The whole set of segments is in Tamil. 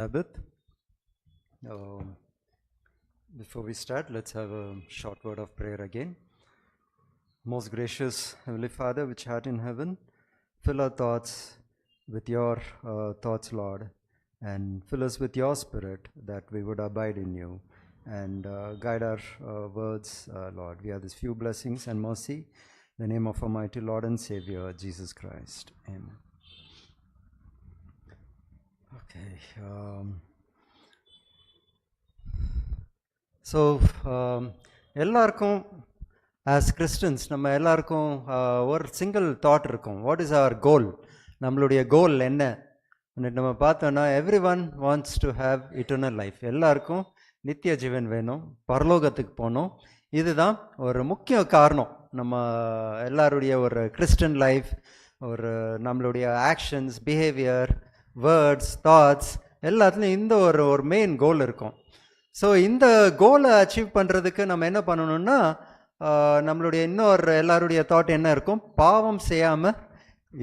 Sabbath. Before we start, let's have a short word of prayer again. Most gracious Heavenly Father, which art in heaven, fill our thoughts with your thoughts, Lord, and fill us with your Spirit, that we would abide in you, and guide our words, Lord. We have these few blessings and mercy. In the name of our mighty Lord and Savior, Jesus Christ. Amen. Okay. எல்லாருக்கும் ஆஸ் கிறிஸ்டின்ஸ் நம்ம எல்லாருக்கும் ஒரு சிங்கிள் தாட் இருக்கும். வாட் இஸ் அவர் கோல்? நம்மளுடைய கோல் என்ன நம்ம பார்த்தோன்னா, every one wants to have eternal life. எல்லாருக்கும் நித்திய ஜீவன் வேணும், பரலோகத்துக்கு போகணும். இதுதான் ஒரு முக்கிய காரணம். நம்ம எல்லாருடைய ஒரு கிறிஸ்டியன் லைஃப், ஒரு நம்மளுடைய ஆக்ஷன்ஸ், பிஹேவியர், வேர்ட்ஸ், தாட்ஸ் எல்லாத்துலேயும் இந்த ஒரு மெயின் கோல் இருக்கும். ஸோ இந்த கோலை அச்சீவ் பண்ணுறதுக்கு நம்ம என்ன பண்ணணும்னா, நம்மளுடைய இன்னொரு எல்லாருடைய தாட் என்ன இருக்கும்? பாவம் செய்யாமல்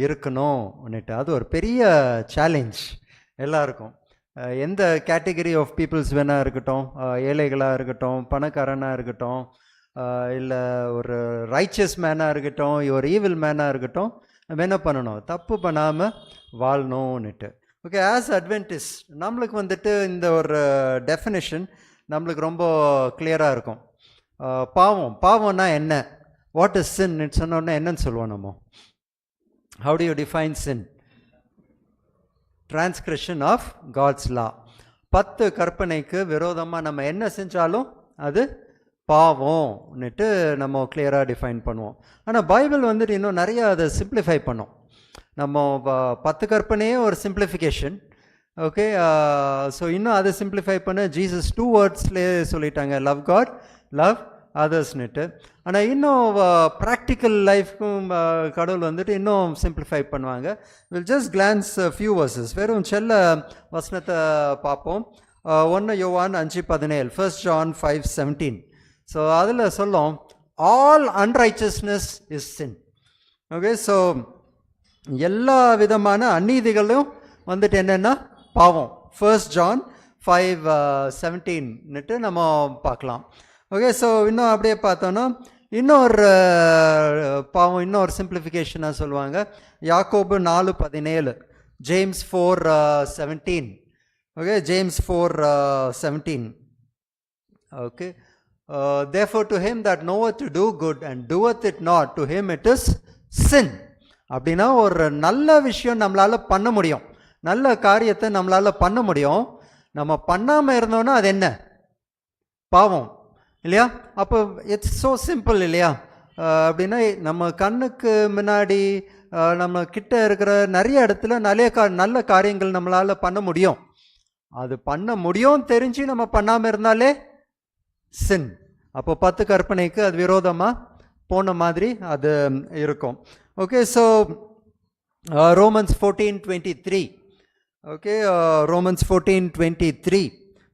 இருக்கணும்னுட்டு. அது ஒரு பெரிய சேலஞ்ச் எல்லாருக்கும். எந்த கேட்டகரி ஆஃப் பீப்புள்ஸ் வேணா இருக்கட்டும், ஏழைகளாக இருக்கட்டும், பணக்காரனாக இருக்கட்டும், இல்லை ஒரு ரைச்சஸ் மேனாக இருக்கட்டும், ஒரு ஈவில் மேனாக இருக்கட்டும், நம்ம என்ன பண்ணணும்? தப்பு பண்ணாமல் வாழணும்னுட்டு. ஓகே, ஆஸ் அட்வென்டிஸ்ட் நம்மளுக்கு வந்துட்டு இந்த ஒரு டெஃபினிஷன் நம்மளுக்கு ரொம்ப கிளியராக இருக்கும். பாவம்னா என்ன? வாட் இஸ் சின் சொன்னோன்னா என்னன்னு சொல்லுவோம் நம்ம? How do you define sin? Transcription of God's law. 10 கற்பனைக்கு விரோதமாக நம்ம என்ன செஞ்சாலும் அது பாவம்னுட்டு நம்ம கிளியராக டிஃபைன் பண்ணுவோம். ஆனால் பைபிள் வந்துட்டு இன்னும் நிறையா அதை சிம்பிளிஃபை பண்ணோம். நம்ம 10 கற்பனையே ஒரு சிம்பிளிஃபிகேஷன். ஓகே, ஸோ இன்னும் அதை சிம்பிளிஃபை பண்ண ஜீசஸ் 2 வேர்ட்ஸ்லேயே சொல்லிட்டாங்க, லவ் காட், லவ் அதர்ஸ்னுட்டு. ஆனால் இன்னும் ப்ராக்டிக்கல் லைஃப்க்கும் கடவுள் வந்துட்டு இன்னும் சிம்பிளிஃபை பண்ணுவாங்க. Will just glance few verses. வெறும் செல்ல வசனத்தை பார்ப்போம். 1 யோவான் 5:17, 1 John 5:17. ஸோ அதில் சொல்லும், all unrighteousness is sin. Okay, so எல்லா விதமான அநீதிகளும் வந்துட்டு என்னென்னா பாவம். 1 John 5:17ன்னுட்டு நம்ம பார்க்கலாம். ஓகே, ஸோ இன்னும் அப்படியே பார்த்தோன்னா இன்னொரு பாவம், இன்னொரு சிம்பிளிஃபிகேஷனாக சொல்லுவாங்க. யாக்கோபு 4:17, James 4:17. Okay, James 4:17. Okay, therefore to him that knoweth to do good and doeth it not, to him it is sin. அப்படின்னா ஒரு நல்ல விஷயம் நம்மளால் பண்ண முடியும், நல்ல காரியத்தை நம்மளால் பண்ண முடியும். நம்ம பண்ணாமல் இருந்தோன்னா அது என்ன? பாவம் இல்லையா? அப்போ இட்ஸ் ஸோ சிம்பிள் இல்லையா? அப்படின்னா நம்ம கண்ணுக்கு முன்னாடி நம்ம கிட்ட இருக்கிற நிறைய இடத்துல நல்ல காரியங்கள் நம்மளால் பண்ண முடியும். அது பண்ண முடியும் தெரிஞ்சு நம்ம பண்ணாமல் இருந்தாலே சின். அப்போ 10 கற்பனைக்கு அது விரோதமாக போன மாதிரி அது இருக்கும். Okay, so Romans 14:23. Okay, Romans 14:23.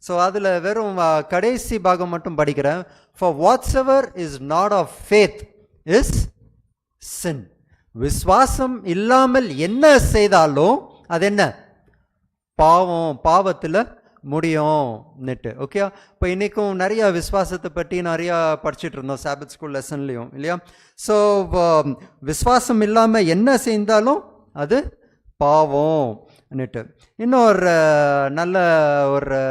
So அதில் வெறும் கடைசி பாகம் மட்டும் படிக்கிறேன். For whatsoever is not of faith is sin. விசுவாசம் இல்லாமல் என்ன செய்தாலும் அது என்ன? பாவத்தில் முடியும்னுட்டு. ஓகே, இப்போ இன்றைக்கும் நிறையா விஸ்வாசத்தை பற்றி நிறையா படிச்சுட்டு இருந்தோம் சாபத் ஸ்கூல் லெசன்லேயும் இல்லையா? ஸோ விஸ்வாசம் இல்லாமல் என்ன செய்தாலும் அது பாவம்னுட்டு. இன்னொரு நல்ல ஒரு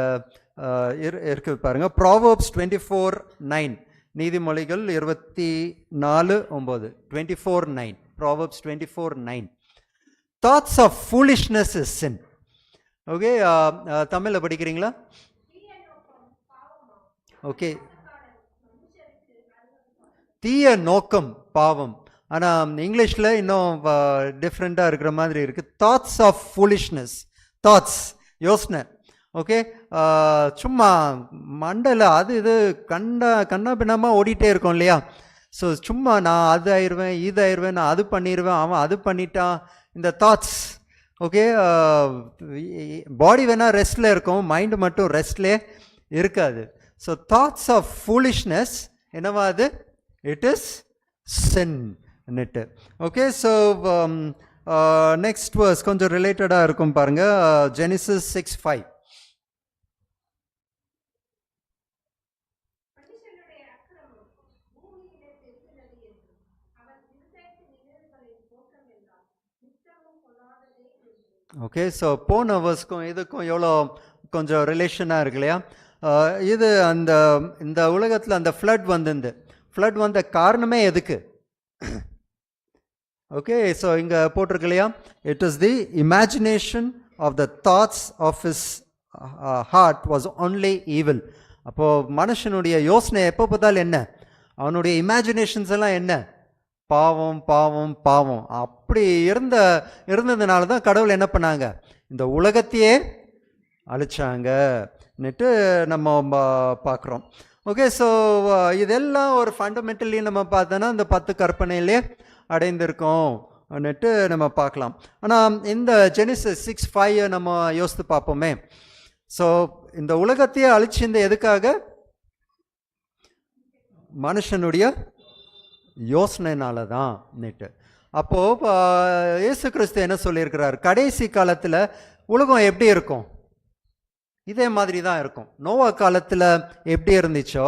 இருக்குது பாருங்க, ப்ராவர்ப்ஸ் 24:9. நீதிமொழிகள் 24:9, 24:9. Proverbs 24:9. Thoughts of foolishness is sin. Okay, தமிழில் படிக்கிறீங்களா? ஓகே, தீய நோக்கம் பாவம். ஆனால் இங்கிலீஷில் இன்னும் டிஃப்ரெண்ட்டாக இருக்கிற மாதிரி இருக்குது. Thoughts of foolishness. தாட்ஸ் யோசனை. ஓகே, சும்மா மண்டல அது இது கண்ணா பின்னமாக ஓடிட்டே இருக்கோம் இல்லையா? ஸோ சும்மா நான் அது ஆயிடுவேன், இது ஆயிடுவேன், நான் அது பண்ணிடுவேன், அவன் அது பண்ணிட்டான், இந்த தாட்ஸ். ஓகே, பாடி வேணால் ரெஸ்ட்டில் இருக்கும், மைண்டு மட்டும் ரெஸ்ட்லே இருக்காது. ஸோ தாட்ஸ் ஆஃப் ஃபூலிஷ்னஸ் என்னவா அது? It is sin. Okay, so next verse கொஞ்சம் ரிலேட்டடாக இருக்கும் பாருங்கள். ஜெனிசிஸ் 6:5. ஓகே, ஸோ போன வேர்ஸ்க்கும் இதுக்கும் எவ்வளோ கொஞ்சம் ரிலேஷனாக இருக்கு இல்லையா? இது இந்த உலகத்தில் அந்த ஃப்ளட் வந்த காரணமே எதுக்கு? ஓகே, ஸோ இங்கே போட்டிருக்கு இல்லையா? It is the imagination of the thoughts of his heart was only evil. அப்போது மனுஷனுடைய யோசனை எப்போ பார்த்தாலும் என்ன? அவனுடைய இமேஜினேஷன்ஸ் எல்லாம் என்ன? பாவம் பாவம் பாவம். அப்படி இருந்ததுனால தான் கடவுள் என்ன பண்ணாங்க? இந்த உலகத்தையே அழிச்சாங்கன்னுட்டு நம்ம பார்க்குறோம். ஓகே, ஸோ இதெல்லாம் ஒரு ஃபண்டமெண்டலி நம்ம பார்த்தோன்னா இந்த 10 கற்பனையிலே அடைந்திருக்கோம்னுட்டு நம்ம பார்க்கலாம். ஆனால் இந்த ஜெனிசிஸ் 6:5 நம்ம யோசித்து பார்ப்போமே. ஸோ இந்த உலகத்தையே அழிச்சிருந்த எதுக்காக? மனுஷனுடைய யோசனைனால தான் நேட்டு. அப்போது இயேசு கிறிஸ்து என்ன சொல்லியிருக்கிறார்? கடைசி காலத்தில் உலகம் எப்படி இருக்கும்? இதே மாதிரி தான் இருக்கும். நோவா காலத்தில் எப்படி இருந்துச்சோ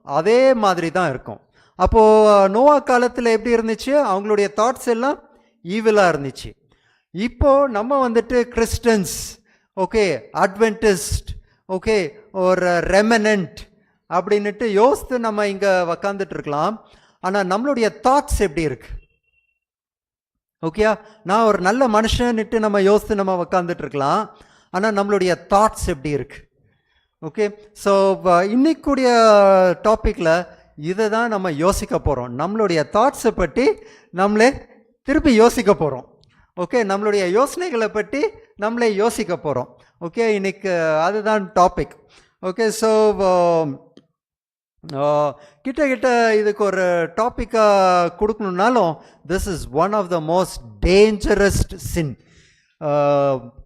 அதே மாதிரி தான் இருக்கும். அப்போது நோவா காலத்தில் எப்படி இருந்துச்சு? அவங்களுடைய தாட்ஸ் எல்லாம் ஈவிலாக இருந்துச்சு. இப்போது நம்ம வந்துட்டு கிறிஸ்டியன்ஸ், ஓகே, அட்வென்டிஸ்ட், ஓகே, ஒரு ரெமனன்ட் அப்படின்ட்டு யோசித்து நம்ம இங்கே உக்காந்துட்டு இருக்கலாம். ஆனால் நம்மளுடைய தாட்ஸ் எப்படி இருக்கு? ஓகேயா, நான் ஒரு நல்ல மனுஷன்னுட்டு நம்ம யோசித்து நம்ம உக்காந்துட்டு இருக்கலாம். ஆனால் நம்மளுடைய தாட்ஸ் எப்படி இருக்கு? ஓகே, ஸோ இன்னைக்குடைய டாப்பிக்கில் இதை தான் நம்ம யோசிக்க போகிறோம். நம்மளுடைய தாட்ஸை பற்றி நம்மளே திருப்பி யோசிக்க போகிறோம். ஓகே, நம்மளுடைய யோசனைகளை பற்றி நம்மளே யோசிக்க போகிறோம். ஓகே, இன்னைக்கு அதுதான் டாபிக். ஓகே, ஸோ கிட்ட இதுக்கு ஒரு டாப்பிக்காக கொடுக்கணுன்னாலும் this is one of the most dangerousest sin.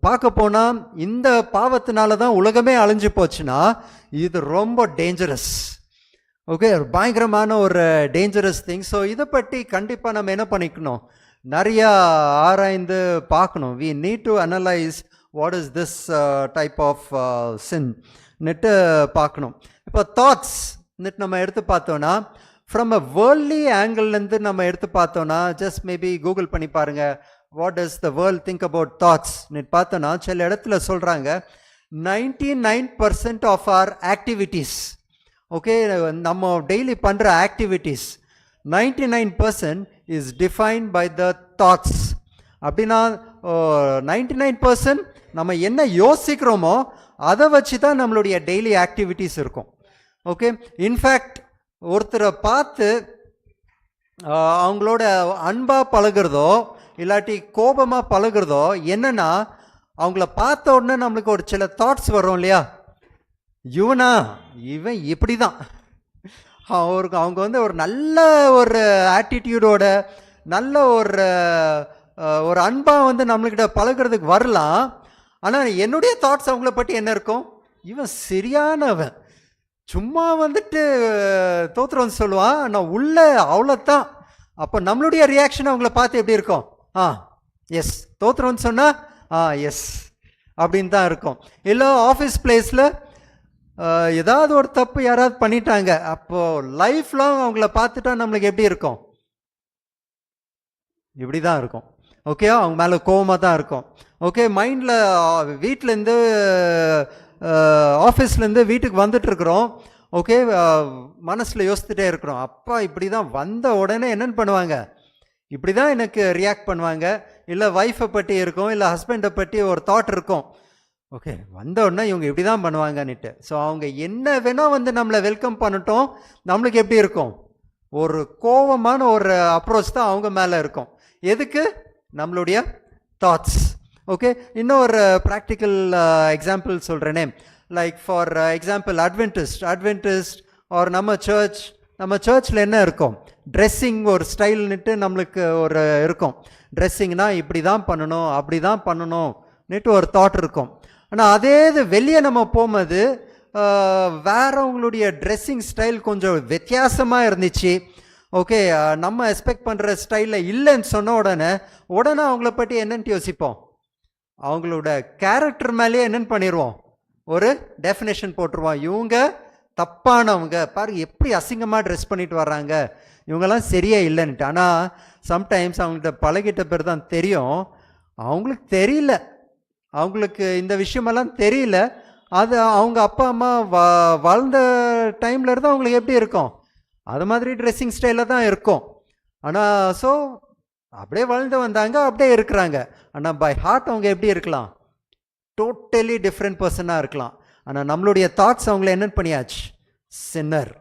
பார்க்க போனால் இந்த பாவத்தினால தான் உலகமே அழிஞ்சு போச்சுன்னா இது ரொம்ப டேஞ்சரஸ். ஓகே, பயங்கரமான ஒரு டேஞ்சரஸ் திங். ஸோ இதை பற்றி கண்டிப்பாக நம்ம என்ன பண்ணிக்கணும்? நிறையா ஆராய்ந்து பார்க்கணும். We need to analyse what is this type of sin நெட்டு பார்க்கணும். இப்போ தாட்ஸ் நம்ம எடுத்து பார்த்தோன்னா ஃப்ரம் அ வேர்ல்ட்லி ஆங்கிள்லேருந்து நம்ம எடுத்து பார்த்தோன்னா, ஜஸ்ட் மேபி கூகுள் பண்ணி பாருங்கள், what does the world think about thoughts பார்த்தோன்னா சில இடத்துல சொல்கிறாங்க 99% ஆஃப் ஆர் ஆக்டிவிட்டீஸ், ஓகே, நம்ம டெய்லி பண்ணுற activities 99% is defined by the thoughts. அப்படின்னா 99% நம்ம என்ன யோசிக்கிறோமோ அதை வச்சு தான் நம்மளுடைய டெய்லி ஆக்டிவிட்டீஸ் இருக்கும். ஓகே, இன்ஃபேக்ட் ஒருத்தரை பார்த்து அவங்களோட அன்பாக பழகிறதோ இல்லாட்டி கோபமாக பழகிறதோ என்னன்னா, அவங்கள பார்த்த உடனே நம்மளுக்கு ஒரு சில தாட்ஸ் வரும் இல்லையா? இவன் இப்படி தான், அவங்க வந்து ஒரு நல்ல ஒரு ஆட்டிடியூடோட நல்ல ஒரு அன்பாக வந்து நம்மள்கிட்ட பழகிறதுக்கு வரலாம். ஆனால் என்னுடைய தாட்ஸ் அவங்கள பற்றி என்ன இருக்கும்? இவன் சரியானவன், சும்மா வந்துட்டு தோத்துறோன்னு சொல்லுவான், நான் உள்ள அவ்வளோத்தான். அப்போ நம்மளுடைய ரியாக்ஷன் அவங்கள பார்த்து எப்படி இருக்கும்? எஸ், தோத்துறோன்னு சொன்னால் எஸ் அப்படின்னு தான் இருக்கும். இல்லை ஆஃபீஸ் பிளேஸில் ஏதாவது ஒரு தப்பு யாராவது பண்ணிட்டாங்க, அப்போது லைஃப் லாங் அவங்கள பார்த்துட்டா நம்மளுக்கு எப்படி இருக்கும்? இப்படி தான் இருக்கும். ஓகே, அவங்க மேலே கோவமாக தான் இருக்கும். ஓகே, மைண்டில் வீட்டிலேருந்து ஆஃபீஸ்லேருந்து வீட்டுக்கு வந்துட்டுருக்குறோம். ஓகே, மனசில் யோசிச்சுட்டே இருக்கிறோம், அப்பா இப்படி தான் வந்த உடனே என்னென்னு பண்ணுவாங்க, இப்படி தான் எனக்கு ரியாக்ட் பண்ணுவாங்க. இல்லை ஒய்ஃபை பற்றி இருக்கும், இல்லை ஹஸ்பண்டை பற்றி ஒரு தாட் இருக்கும். ஓகே, வந்த உடனே இவங்க இப்படி தான் பண்ணுவாங்கன்னுட்டு. ஸோ அவங்க என்ன வேணால் வந்து நம்மளை வெல்கம் பண்ணட்டும், நம்மளுக்கு எப்படி இருக்கும்? ஒரு கோபமான ஒரு அப்ரோச் தான் அவங்க மேலே இருக்கும். எதுக்கு? நம்மளுடைய தாட்ஸ். ஓகே, இன்னொரு ப்ராக்டிக்கல் எக்ஸாம்பிள் சொல்கிறேனே. Like for example Adventist or நம்ம சர்ச்சில் என்ன இருக்கும்? ட்ரெஸ்ஸிங் ஒரு ஸ்டைல்னுட்டு நம்மளுக்கு ஒரு இருக்கும். ட்ரெஸ்ஸிங்னா இப்படி தான் பண்ணணும், அப்படி தான் பண்ணணும்னுட்டு ஒரு தாட் இருக்கும். ஆனால் அதே இது வெளியே நம்ம போகும்போது வேறவங்களுடைய ட்ரெஸ்ஸிங் ஸ்டைல் கொஞ்சம் வித்தியாசமாக இருந்துச்சு. ஓகே, நம்ம எக்ஸ்பெக்ட் பண்ணுற ஸ்டைலில் இல்லைன்னு சொன்ன உடனே அவங்கள பற்றி என்னென்னு யோசிப்போம்? அவங்களோட கேரக்டர் மேலேயே என்னென்னு பண்ணிடுவோம்? ஒரு டெஃபினேஷன் போட்டுருவோம். இவங்க தப்பானவங்க, பாரு எப்படி அசிங்கமாக ட்ரெஸ் பண்ணிட்டு வர்றாங்க, இவங்கெல்லாம் சரியா இல்லைன்ட்டு. ஆனால் சம்டைம்ஸ் அவங்கள்ட்ட பழகிட்ட பேர் தான் தெரியும், அவங்களுக்கு தெரியல அவங்களுக்கு இந்த விஷயமெல்லாம் தெரியல. அது அவங்க அப்பா அம்மா வாழ்ந்த டைமில் இருந்து அவங்களுக்கு எப்படி இருக்கும், அது மாதிரி ட்ரெஸ்ஸிங் ஸ்டைலில் தான் இருக்கும். ஆனால் ஸோ அப்படியே வளர்ந்து வந்தாங்க, அப்படியே இருக்கிறாங்க. ஆனால் பை ஹார்ட் அவங்க எப்படி இருக்கலாம், டோட்டலி டிஃப்ரெண்ட் பர்சனாக இருக்கலாம். ஆனால் நம்மளுடைய தாட்ஸ் அவங்கள என்ன பண்ணியாச்சு, சின்னர்,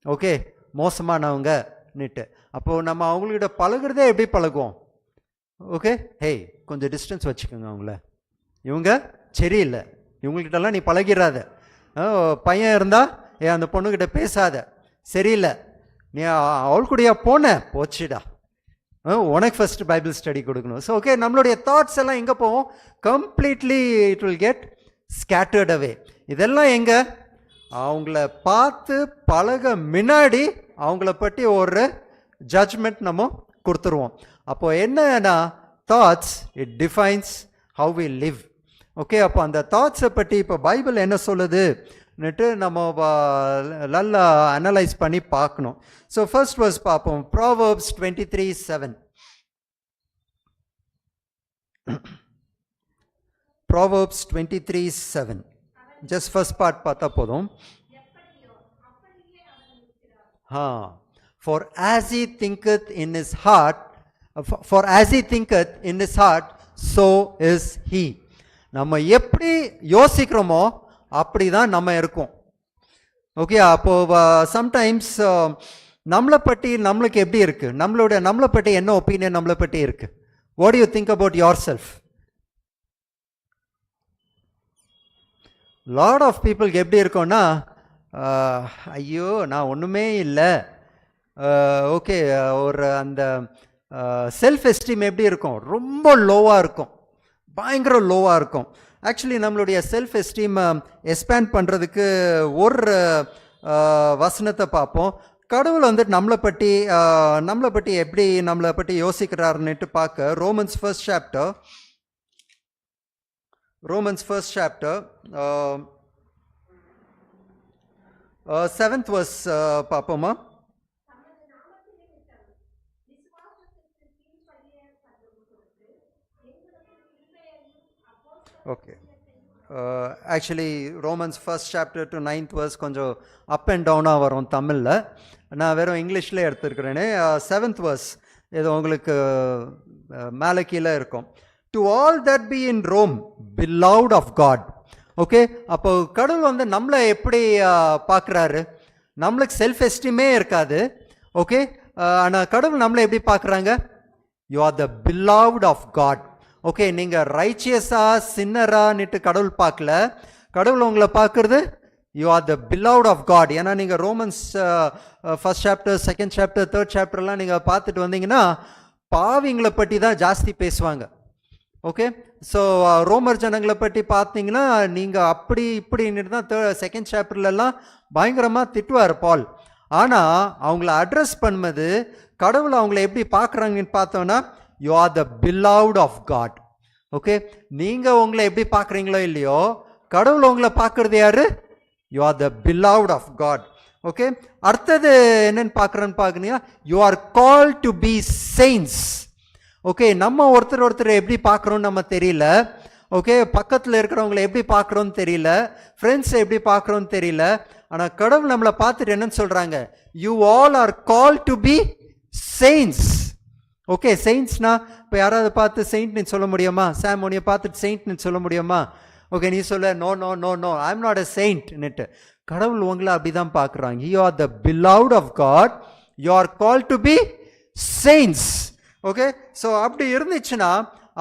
ஓகே, மோசமானவங்க நிட்டு. அப்போது நம்ம அவங்கள்கிட்ட பழகுறதே எப்படி பழகுவோம், ஓகே, ஹேய் கொஞ்சம் டிஸ்டன்ஸ் வச்சுக்கோங்க, அவங்கள இவங்க சரியில்லை, இவங்கள்கிட்டலாம் நீ பழகிறாத. பையன் இருந்தால் அந்த பொண்ணுக்கிட்ட பேசாத, சரியில்லை, நீ அவள் கூடயா போன, போச்சுடா, உனக்கு ஃபர்ஸ்ட் பைபிள் ஸ்டடி கொடுக்கணும். ஸோ ஓகே, நம்மளுடைய தாட்ஸ் எல்லாம் எங்கே போவோம், completely it will get scattered away. இதெல்லாம் எங்கே, அவங்கள பார்த்து பழக முன்னாடி அவங்கள பற்றி ஒரு ஜட்ஜ்மெண்ட் நம்ம கொடுத்துருவோம். அப்போ என்னன்னா thoughts it defines how we live. Okay, அப்போ அந்த தாட்ஸை பற்றி இப்போ பைபிள் என்ன சொல்லுதுன்னுட்டு நம்ம நல்லா அனலைஸ் பண்ணி பார்க்கணும். ஸோ ஃபர்ஸ்ட் வேர்ஸ் பார்ப்போம், Proverbs 23:7. Proverbs 23:7 just first part பார்த்தா போதும். For as he thinketh in his heart, for as he thinketh in his heart, so is he. நம்ம எப்படி யோசிக்கிறோமோ அப்படி தான் நம்ம இருக்கோம். ஓகே, அப்போ சம்டைம்ஸ் நம்மளை பற்றி நம்மளுக்கு எப்படி இருக்கு, நம்மளை பற்றி என்ன ஒப்பீனியன் நம்மளை பற்றி இருக்கு, what do you think about yourself? Lot of பீப்புளுக்கு எப்படி இருக்கும்னா, ஐயோ நான் ஒன்றுமே இல்லை, ஓகே, ஒரு அந்த செல்ஃப் எஸ்டீம் எப்படி இருக்கும், ரொம்ப லோவாக இருக்கும், பயங்கர லோவாக இருக்கும். ஆக்சுவலி நம்மளுடைய செல்ஃப் எஸ்டீம் எக்ஸ்பேண்ட் பண்ணுறதுக்கு ஒரு வசனத்தை பார்ப்போம். கடவுள் வந்துட்டு நம்மளை பற்றி எப்படி நம்மளை பற்றி யோசிக்கிறாருன்னுட்டு பார்க்க Romans first chapter 7th verse பார்ப்போமா? Okay, actually Romans first chapter to 9th verse கொஞ்சம் அப் அண்ட் டவுனாக வரும் தமிழில், நான் வெறும் இங்கிலீஷில் எடுத்துருக்கிறேனே. 7th verse ஏதோ உங்களுக்கு மேலே கீழே இருக்கும். To all that be in Rome beloved of God. Okay, அப்போ கடவுள் வந்து நம்மளை எப்படி பார்க்குறாரு, நம்மளுக்கு செல்ஃப் எஸ்டீமே இருக்காது. ஓகே, ஆனால் கடவுள் நம்மளை எப்படி பார்க்குறாங்க, you are the beloved of God. Okay, நீங்கள் ரைச்சியஸா சின்னரான்னுட்டு கடவுள் பார்க்கல, கடவுள் உங்களை பார்க்குறது you are the beloved of God. ஏன்னா நீங்கள் Romans first chapter, second chapter, third சாப்டர்லாம் நீங்கள் பார்த்துட்டு வந்தீங்கன்னா பாவிங்களை பற்றி தான் ஜாஸ்தி பேசுவாங்க. ஓகே, ஸோ ரோமர் ஜனங்களை பற்றி பார்த்தீங்கன்னா நீங்கள் அப்படி இப்படின்னுட்டு தான் செகண்ட் சாப்டர்லலாம் பயங்கரமாக திட்டுவார் பால். ஆனால் அவங்கள அட்ரஸ் பண்ணுவது கடவுள் அவங்கள எப்படி பார்க்குறாங்கன்னு பார்த்தோன்னா you are the beloved of God. Okay, நீங்கள் உங்களை எப்படி பார்க்குறீங்களோ இல்லையோ, கடவுள் உங்களை பார்க்குறது யாரு, you are the beloved of God. Okay, அடுத்தது என்னன்னு பார்க்குறேன்னு பார்க்குறீங்கன்னா you are called to be saints. Okay, நம்ம ஒருத்தர் எப்படி பார்க்குறோன்னு நம்ம தெரியல. ஓகே, பக்கத்தில் இருக்கிறவங்களை எப்படி பார்க்குறோன்னு தெரியல, ஃப்ரெண்ட்ஸை எப்படி பார்க்குறோன்னு தெரியல. ஆனால் கடவுள் நம்மளை பார்த்துட்டு என்னன்னு சொல்கிறாங்க, you all are called to be saints. Okay, செயின்ட்ஸ்னா இப்போ யாராவது பார்த்து செயின்ட்னு சொல்ல முடியுமா, சாம் உன்னைய பார்த்துட்டு செயின்ட்னு சொல்ல முடியுமா? ஓகே, நீ சொல்ல no no no no I am not a செயின்ட்னுட்டு. கடவுள் உங்களை அப்படி தான் பார்க்குறாங்க. You are the beloved of God, you are called to be saints. Okay, so அப்படி இருந்துச்சுன்னா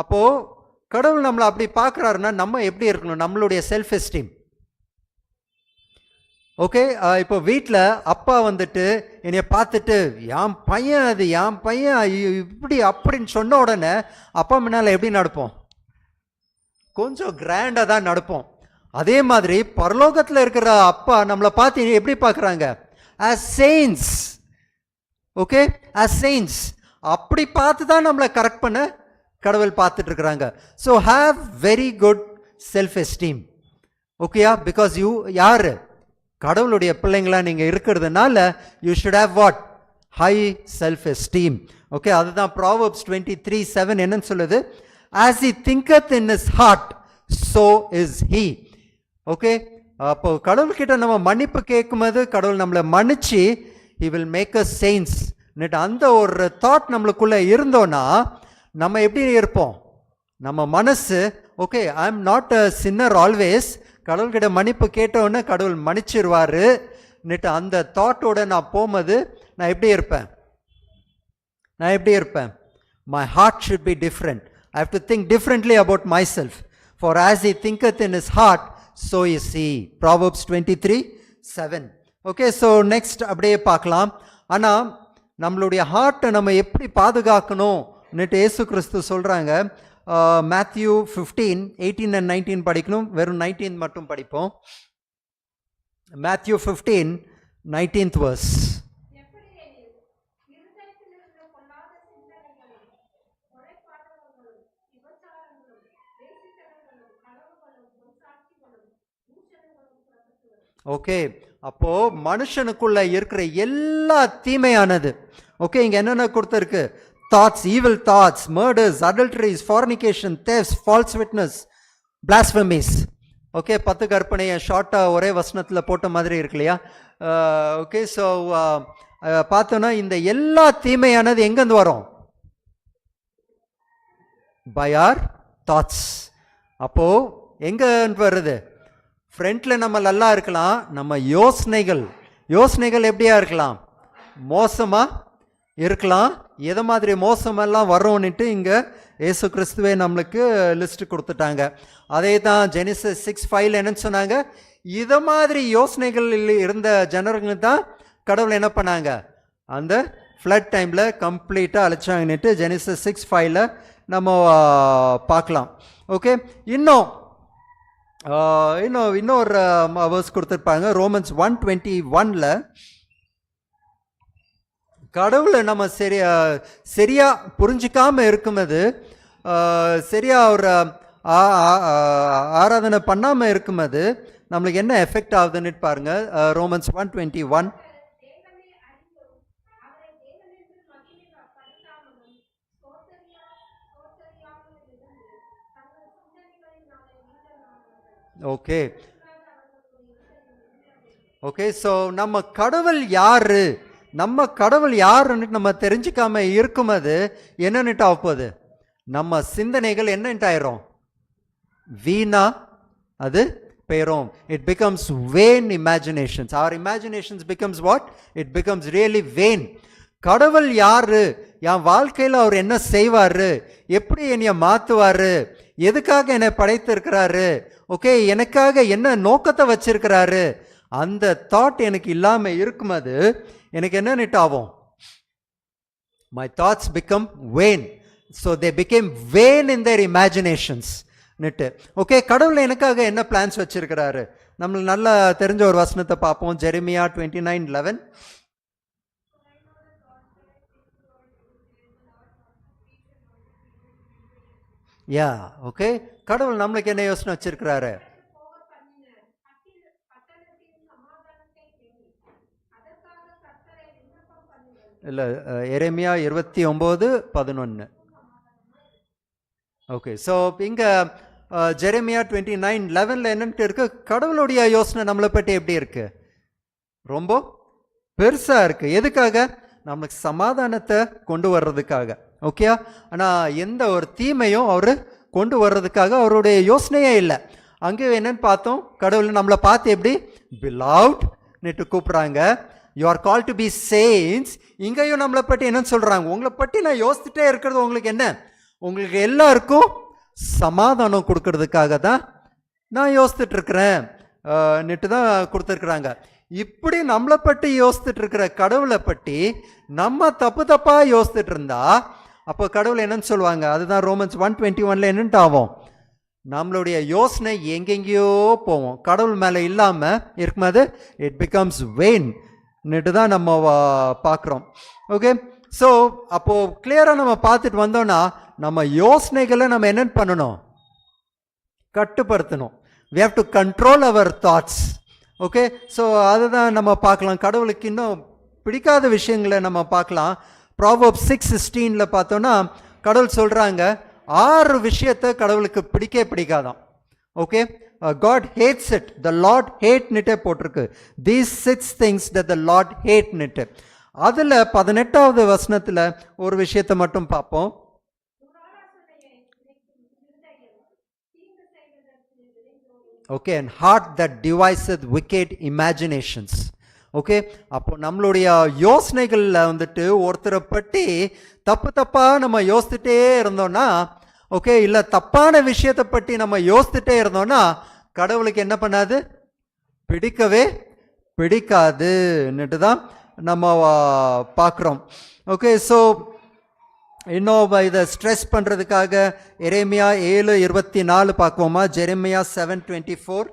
அப்போது கடவுள் நம்மளை அப்படி பார்க்குறாருன்னா நம்ம எப்படி இருக்கணும், நம்மளுடைய செல்ஃப் எஸ்டீம். ஓகே, இப்போ வீட்டில் அப்பா வந்துட்டு என்னைய பார்த்துட்டு என் பையன் இப்படி அப்படின்னு சொன்ன உடனே அப்பா முன்னால் எப்படி நடப்போம், கொஞ்சம் கிராண்டாக தான் நடப்போம். அதே மாதிரி பரலோகத்தில் இருக்கிற அப்பா நம்மளை பார்த்து எப்படி பார்க்குறாங்க, as saints. Okay, as saints. அப்படி பார்த்து தான் நம்மளை கரெக்ட் பண்ண கடவுள் பார்த்துட்டு இருக்கிறாங்க. So have very good self esteem. ஓகேயா, பிகாஸ் யூ யாரு, கடவுளுடைய பிள்ளைங்களா நீங்கள் இருக்கிறதுனால you should have what, high self esteem. Okay, அதுதான் ப்ராவர்ப்ஸ் 23:7 என்னன்னு சொல்லுது, as he thinketh in his heart, so is he. Okay, அப்போ கடவுள்கிட்ட நம்ம மன்னிப்பு கேட்கும்போது கடவுள் நம்மளை மன்னிச்சு he will make us saints. அந்த ஒரு தாட் நம்மளுக்குள்ள இருந்தோன்னா நம்ம எப்படி இருப்போம்? நம்ம மனசு okay, I am not a sinner always, கடவுள்கிட்ட மன்னிப்பு கேட்டோன்னு கடவுள் மன்னிச்சிருவாரு அந்த தாட்டோட நான் போகும்போது நான் எப்படி இருப்பேன்? My heart should be different. I have to think differently about myself. For as he thinketh in his heart, so is he. Proverbs 23:7. Okay, so next அப்படியே பார்க்கலாம். ஆனால் நம்மளுடைய ஹார்ட்டை நம்ம எப்படி பாதுகாக்கணும் இயேசு கிறிஸ்து சொல்கிறாங்க. Matthew 15:18 and 19 படிக்கணும், வெறும் 19 மட்டும் படிப்போம். Matthew 15:19 verse. ஓகே, அப்போ மனுஷனுக்குள்ள இருக்கிற எல்லா தீமையானது, ஓகே, இங்க என்னென்ன கொடுத்திருக்கு? Thoughts, evil thoughts, murders, adulteries, fornication, thefts, false witness, blasphemies. Okay, 10 கற்பனையை ஷார்ட்டாக ஒரே வசனத்தில் போட்ட மாதிரி இருக்கு இல்லையா? ஓகே, ஸோ பார்த்தோன்னா இந்த எல்லா தீமையானது எங்கேருந்து வரும்? By our thoughts. அப்போ எங்க வருது? ஃப்ரண்ட்ல நம்ம நல்லா இருக்கலாம், நம்ம யோசனைகள் எப்படியா இருக்கலாம்? மோசமா இருக்கலாம். எதை மாதிரி மோசமெல்லாம் வரோன்னுட்டு இங்கே இயேசு கிறிஸ்துவே நம்மளுக்கு லிஸ்ட் கொடுத்துட்டாங்க. அதே தான் ஜெனிசிஸ் 6:5 என்னன்னு சொன்னாங்க? இதை மாதிரி யோசனைகள் இருந்த ஜனர்கள் தான் கடவுள் என்ன பண்ணாங்க? அந்த ஃப்ளட் டைமில் கம்ப்ளீட்டாக அழைச்சாங்கன்னுட்டு ஜெனிசிஸ் 6:5 நம்ம பார்க்கலாம். ஓகே, இன்னொரு வேர்ஸ் கொடுத்துருப்பாங்க. ரோமன்ஸ் 1:21 கடவுளை நம்ம சரியா புரிஞ்சிக்காம இருக்கும்போது, சரியா ஒரு ஆராதனை பண்ணாம இருக்கும்போது நம்மளுக்கு என்ன எஃபெக்ட் ஆகுதுன்னு பாருங்க. ரோமன்ஸ் 1:21. ஓகே, ஸோ நம்ம கடவுள் யாருன்னு நம்ம தெரிஞ்சுக்காம இருக்கும்போது என்னன்னுட்டு ஆகுது? நம்ம சிந்தனைகள் என்னன்ட்டு ஆயிரும்? வீணா அது போயிரும். It becomes vain imaginations. Our imaginations becomes what? It becomes really vain. கடவுள் யாரு? என் வாழ்க்கையில் அவர் என்ன செய்வாரு? எப்படி என்னைய மாத்துவாரு? எதுக்காக என்னை படைத்திருக்கிறாரு? ஓகே, எனக்காக என்ன நோக்கத்தை வச்சிருக்கிறாரு? அந்த தாட் எனக்கு இல்லாம இருக்கும்போது எனக்கு என்ன ஆகும்? My thoughts become vain. So they became vain in their imaginations. Okay, கடவுள் எனக்காக என்ன பிளான்ஸ் வச்சிருக்கிறாரு? நம்மளுக்கு நல்லா தெரிஞ்ச ஒரு வசனத்தை பார்ப்போம். ஜெரமியா 29:11. யா, ஓகே, கடவுள் நம்மளுக்கு என்ன யோசனை வச்சிருக்கிறாரு? இல்லை, எரேமியா 29:11. ஓகே, ஸோ இங்கே ஜெரேமியா 29:11 என்னன்ட்டு இருக்கு? கடவுளுடைய யோசனை நம்மளை பற்றி எப்படி இருக்கு? ரொம்ப பெருசாக இருக்கு. எதுக்காக? நம்மளுக்கு சமாதானத்தை கொண்டு வர்றதுக்காக. ஓகே, ஆனால் எந்த ஒரு தீமையும் அவர் கொண்டு வர்றதுக்காக அவருடைய யோசனையே இல்லை. அங்கே என்னன்னு பார்த்தோம்? கடவுள் நம்மளை பார்த்து எப்படி பிலவ்ட் நேற்று கூப்பிட்றாங்க. You are called to be saints. இங்கேயும் நம்மளை பற்றி என்னன்னு சொல்கிறாங்க? உங்களை பற்றி நான் யோசிச்சுட்டே இருக்கிறது உங்களுக்கு என்ன? உங்களுக்கு எல்லாருக்கும் சமாதானம் கொடுக்கறதுக்காக தான் நான் யோசித்துட்டு இருக்கிறேன் நேற்று தான் கொடுத்துருக்குறாங்க. இப்படி நம்மளை பற்றி யோசித்துட்டு இருக்கிற கடவுளை பற்றி நம்ம தப்பாக யோசித்துட்டு இருந்தா அப்போ கடவுள் என்னன்னு சொல்லுவாங்க? அதுதான் ரோமன்ஸ் 1:21 என்னன்ட்டு ஆகும்? நம்மளுடைய யோசனை எங்கெங்கேயோ போவோம். கடவுள் மேலே இல்லாமல் இருக்கும்போது இட் பிகம்ஸ் வெயின் தான் நம்ம பார்க்குறோம். ஓகே, ஸோ அப்போது கிளியராக நம்ம பார்த்துட்டு வந்தோம்னா நம்ம யோசனைகளை நம்ம என்னென்னு பண்ணணும்? கட்டுப்படுத்தணும். we have to control our thoughts. Okay, so அதுதான் நம்ம பார்க்கலாம். கடவுளுக்கு இன்னும் பிடிக்காத விஷயங்களை நம்ம பார்க்கலாம். Proverbs 6:16 பார்த்தோன்னா கடவுள் சொல்கிறாங்க 6 விஷயத்தை கடவுளுக்கு பிடிக்காதான். Okay, God hates it. The Lord hate நிட்டே போட்டிருக்கு. These 6 things that the Lord hate நிட்டு. அதுல 18வது வசனத்துல ஒரு விஷயத்தை மட்டும் பார்ப்போம். Okay, and heart that deviseth wicked imaginations. Okay, அப்போ நம்மளுடைய யோசனைகள்ல வந்துட்டு ஒருத்தரை பற்றி தப்பு தப்பா நம்ம யோசிச்சுட்டே இருந்தோம்னா, ஓகே, இல்ல தப்பான விஷயத்தை பற்றி நம்ம யோசிச்சுட்டே இருந்தோம்னா கடவுளுக்கு என்ன பண்ணாது, பிடிக்கவே பிடிக்காதுன்னுட்டு தான் நம்ம பார்க்குறோம். ஓகே, ஸோ இன்னும் இதை ஸ்ட்ரெஸ் பண்ணுறதுக்காக எரேமியா 7:24 பார்க்குவோமா? ஜெரேமியா 7:24.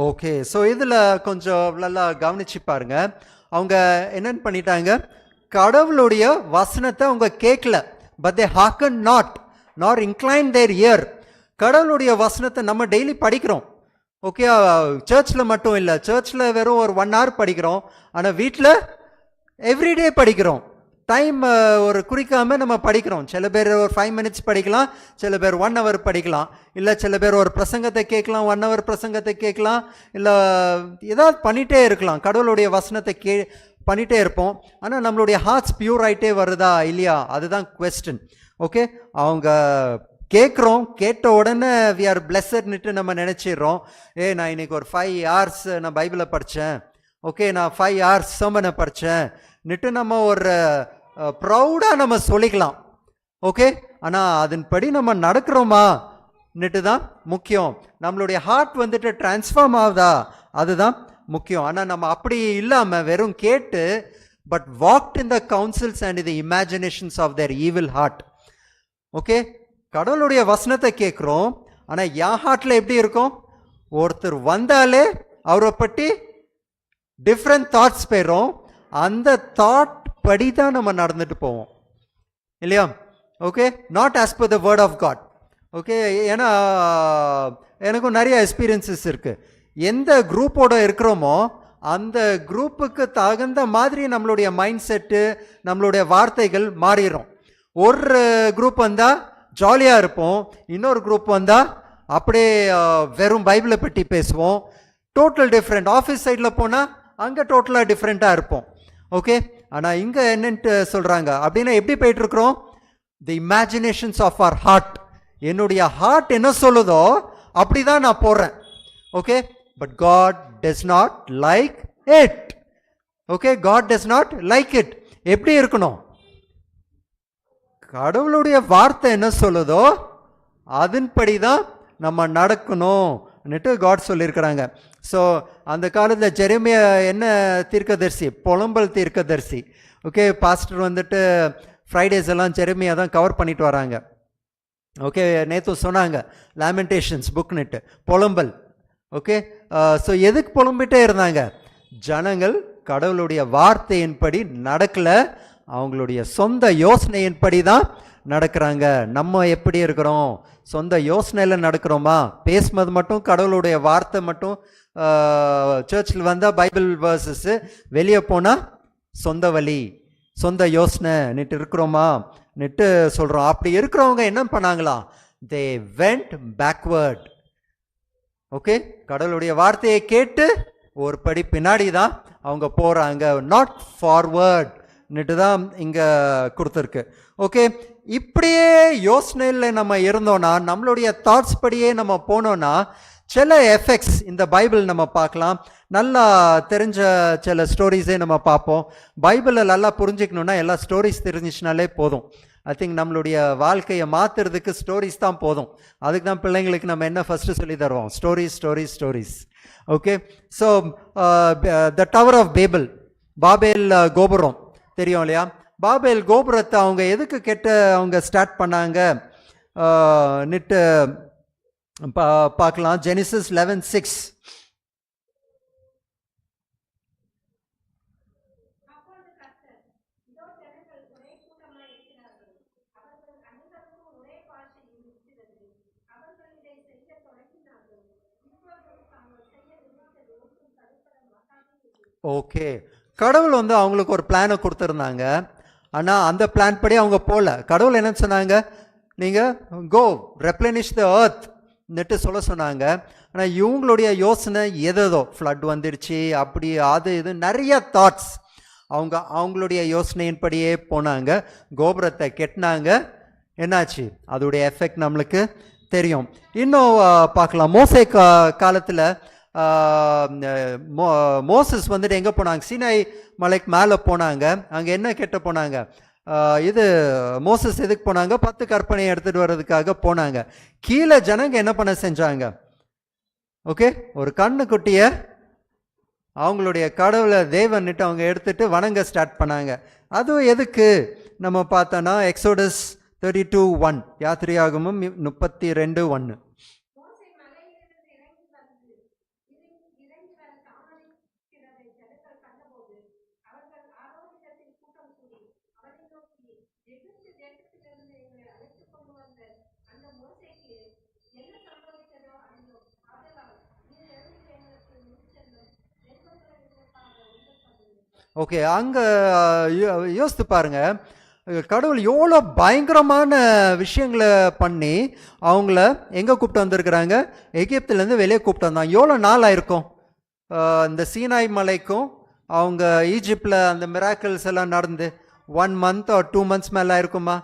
ஓகே, ஸோ இதில் கொஞ்சம் நல்லா கவனிச்சு பாருங்க. அவங்க என்னன்னு பண்ணிட்டாங்க, கடவுளுடைய வசனத்தை அவங்க கேட்கல, பட் தே ஹார்க்கன் நாட் நார் இன்க்ளைன் தேர் இயர். கடவுளுடைய வசனத்தை நம்ம டெய்லி படிக்கிறோம். ஓகே, சர்ச்சில் மட்டும் இல்லை, சர்ச்சில் வெறும் ஒரு 1 hour படிக்கிறோம், ஆனால் வீட்டில் எவ்ரிடே படிக்கிறோம். டைம் ஒரு குறிக்காமல் நம்ம படிக்கிறோம். சில பேர் ஒரு 5 minutes படிக்கலாம், சில பேர் 1 hour படிக்கலாம், இல்லை சில பேர் ஒரு பிரசங்கத்தை கேட்கலாம், 1 hour பிரசங்கத்தை கேட்கலாம், இல்லை ஏதாவது பண்ணிகிட்டே இருக்கலாம். கடவுளுடைய வசனத்தை பண்ணிகிட்டே இருப்போம். ஆனால் நம்மளுடைய ஹார்ட்ஸ் பியூர் ஆகிட்டே வருதா இல்லையா, அதுதான் குவெஸ்டன். ஓகே, அவங்க கேட்குறோம், கேட்ட உடனே வி ஆர் பிளெஸட்னுட்டு நம்ம நினச்சிடுறோம். நான் இன்னைக்கு ஒரு 5 hours நான் பைபிளை படித்தேன், ஓகே, நான் 5 hours சர்மனை படித்தேன்னுட்டு நம்ம ஒரு ப்ரௌடாக நம்ம சொல்லிக்கலாம். ஓகே, ஆனால் அதன்படி நம்ம நடக்கிறோமான்னுட்டு தான் முக்கியம். நம்மளுடைய ஹார்ட் வந்துட்டு டிரான்ஸ்ஃபார்ம் ஆகுதா, அதுதான் முக்கியம். ஆனால் நம்ம அப்படி இல்லாமல் வெறும் கேட்டு, but walked in the counsels and the imaginations of their evil heart. Okay, கடவுளுடைய வசனத்தை கேட்குறோம், ஆனால் என் ஹார்ட்டில் எப்படி இருக்கும், ஒருத்தர் வந்தாலே அவரை பற்றி டிஃப்ரெண்ட் தாட்ஸ் போயிடும். அந்த தாட் படி தான் நம்ம நடந்துட்டு போவோம் இல்லையா? Okay, not as per the word of God. Okay, ஏன்னா எனக்கும் நிறைய எக்ஸ்பீரியன்சஸ் இருக்குது. எந்த குரூப்போட இருக்கிறோமோ அந்த குரூப்புக்கு தகுந்த மாதிரி நம்மளுடைய மைண்ட் செட்டு, நம்மளுடைய வார்த்தைகள் மாறிடும். ஒரு குரூப் வந்தால் ஜாலியாக இருப்போம், இன்னொரு குரூப் வந்தால் அப்படியே வெறும் பைபிளை பற்றி பேசுவோம். Total different. ஆஃபீஸ் சைடில் போனால் அங்கே டோட்டலாக டிஃப்ரெண்ட்டாக இருப்போம். ஓகே, ஆனால் இங்கே என்னன்ட்டு சொல்கிறாங்க அப்படின்னா எப்படி போயிட்டுருக்குறோம், the imaginations of our heart. என்னுடைய ஹார்ட் என்ன சொல்லுதோ அப்படி தான் நான் போடுறேன். Okay, but God does not like it. Okay, God does not like it. எப்படி இருக்கணும், கடவுளுடைய வார்த்தை என்ன சொல்லுதோ அதன்படி தான் நம்ம நடக்கணும்னுட்டு காட் சொல்லியிருக்கிறாங்க. ஸோ அந்த காலத்தில் ஜெரேமியா என்ன தீர்க்கதரிசி, புலம்பல் தீர்க்கதரிசி. ஓகே, பாஸ்டர் வந்துட்டு ஃப்ரைடேஸ் எல்லாம் ஜெரேமியா தான் கவர் பண்ணிட்டு வராங்க. ஓகே, நேற்று சொன்னாங்க லேமெண்டேஷன்ஸ் புக்னுட்டு, புலம்பல். ஓகே, ஸோ எதுக்கு புலம்பிட்டே இருந்தாங்க, ஜனங்கள் கடவுளுடைய வார்த்தையின்படி நடக்கலை, அவங்களுடைய சொந்த யோசனையின்படி தான் நடக்கிறாங்க. நம்ம எப்படி இருக்கிறோம், சொந்த யோசனையில் நடக்கிறோமா? பேசுனது மட்டும் கடவுளுடைய வார்த்தை மட்டும், சர்ச்சில் வந்தால் பைபிள் வேர்சஸ்ஸு, வெளியே போனால் சொந்த வழி, சொந்த யோசனை நிட்டு இருக்கிறோமா நிட்டு சொல்கிறோம். அப்படி இருக்கிறவங்க என்ன பண்ணாங்களா, தே வெண்ட் பேக்வேர்ட். ஓகே, கடவுளுடைய வார்த்தையை கேட்டு ஒரு படி பின்னாடி தான் அவங்க போகிறாங்க, நாட் ஃபார்வர்ட் நிட்டு தான் இங்கே கொடுத்துருக்கு. ஓகே, இப்படியே யோசனையில் நம்ம இருந்தோன்னா, நம்மளுடைய தாட்ஸ் படியே நம்ம போனோன்னா சில எஃபெக்ட்ஸ் இந்த பைபிள் நம்ம பார்க்கலாம். நல்லா தெரிஞ்ச சில ஸ்டோரிஸே நம்ம பார்ப்போம். பைபிளை நல்லா புரிஞ்சுக்கணுன்னா எல்லா ஸ்டோரிஸ் தெரிஞ்சிச்சுனாலே போதும். ஐ திங்க் நம்மளுடைய வாழ்க்கையை மாற்றுறதுக்கு ஸ்டோரிஸ் தான் போதும். அதுக்கு தான் பிள்ளைங்களுக்கு நம்ம என்ன ஃபஸ்ட்டு சொல்லி தருவோம், stories stories stories. Okay, so the tower of Babel, Babel கோபுரம் தெரியும் இல்லையா? பாபேல் கோபுரத்தை அவங்க எதுக்கு அவங்க ஸ்டார்ட் பண்ணாங்க நிட்டு பார்க்கலாம். ஜெனிசிஸ் 11:6. ஓகே, கடவுள் வந்து அவங்களுக்கு ஒரு பிளானை கொடுத்துருந்தாங்க. ஆனால் அந்த பிளான் படி அவங்க போகல. கடவுள் என்ன சொன்னாங்க, நீங்கள் கோ ரெப்ளனிஷ் த earth நெட்டு சொல்ல சொன்னாங்க. ஆனால் இவங்களுடைய யோசனை எதோ ஃப்ளட் வந்துடுச்சு அப்படி அது இது நிறைய தாட்ஸ். அவங்களுடைய யோசனையின்படியே போனாங்க, கோபுரத்தை கெட்டினாங்க. என்னாச்சு, அதோடைய எஃபெக்ட் நம்மளுக்கு தெரியும். இன்னும் பார்க்கலாம், மோசே காலத்தில் மோசஸ் வந்துட்டு எங்கே போனாங்க, சீனாய் மலைக்கு மேலே போனாங்க. அங்கே என்ன கெட்ட போனாங்க, இது மோசஸ் எதுக்கு போனாங்க, 10 கற்பனையை எடுத்துகிட்டு வர்றதுக்காக போனாங்க. கீழே ஜனங்க என்ன பண்ண செஞ்சாங்க, ஓகே, ஒரு கண்ணுக்குட்டியை அவங்களுடைய கடவுளை தேவன்னுட்டு அவங்க எடுத்துட்டு வணங்க ஸ்டார்ட் பண்ணாங்க. அதுவும் எதுக்கு நம்ம பார்த்தோன்னா எக்ஸோடஸ் 32:1, யாத்திரையாகமும் 32:1. ஓகே, அங்கே யோசித்து பாருங்க, கடவுள் எவ்வளோ பயங்கரமான விஷயங்களை பண்ணி அவங்கள எங்கே கூப்பிட்டு வந்திருக்கிறாங்க, எகிப்துலேருந்து வெளியே கூப்பிட்டு வந்தாங்க. எவ்வளோ நாள் ஆயிருக்கும் இந்த சீனாய் மலைக்கும் அவங்க ஈஜிப்டில் அந்த மிராக்கிள்ஸ் எல்லாம் நடந்து 1 month or 2 months மேலே ஆயிருக்குமா,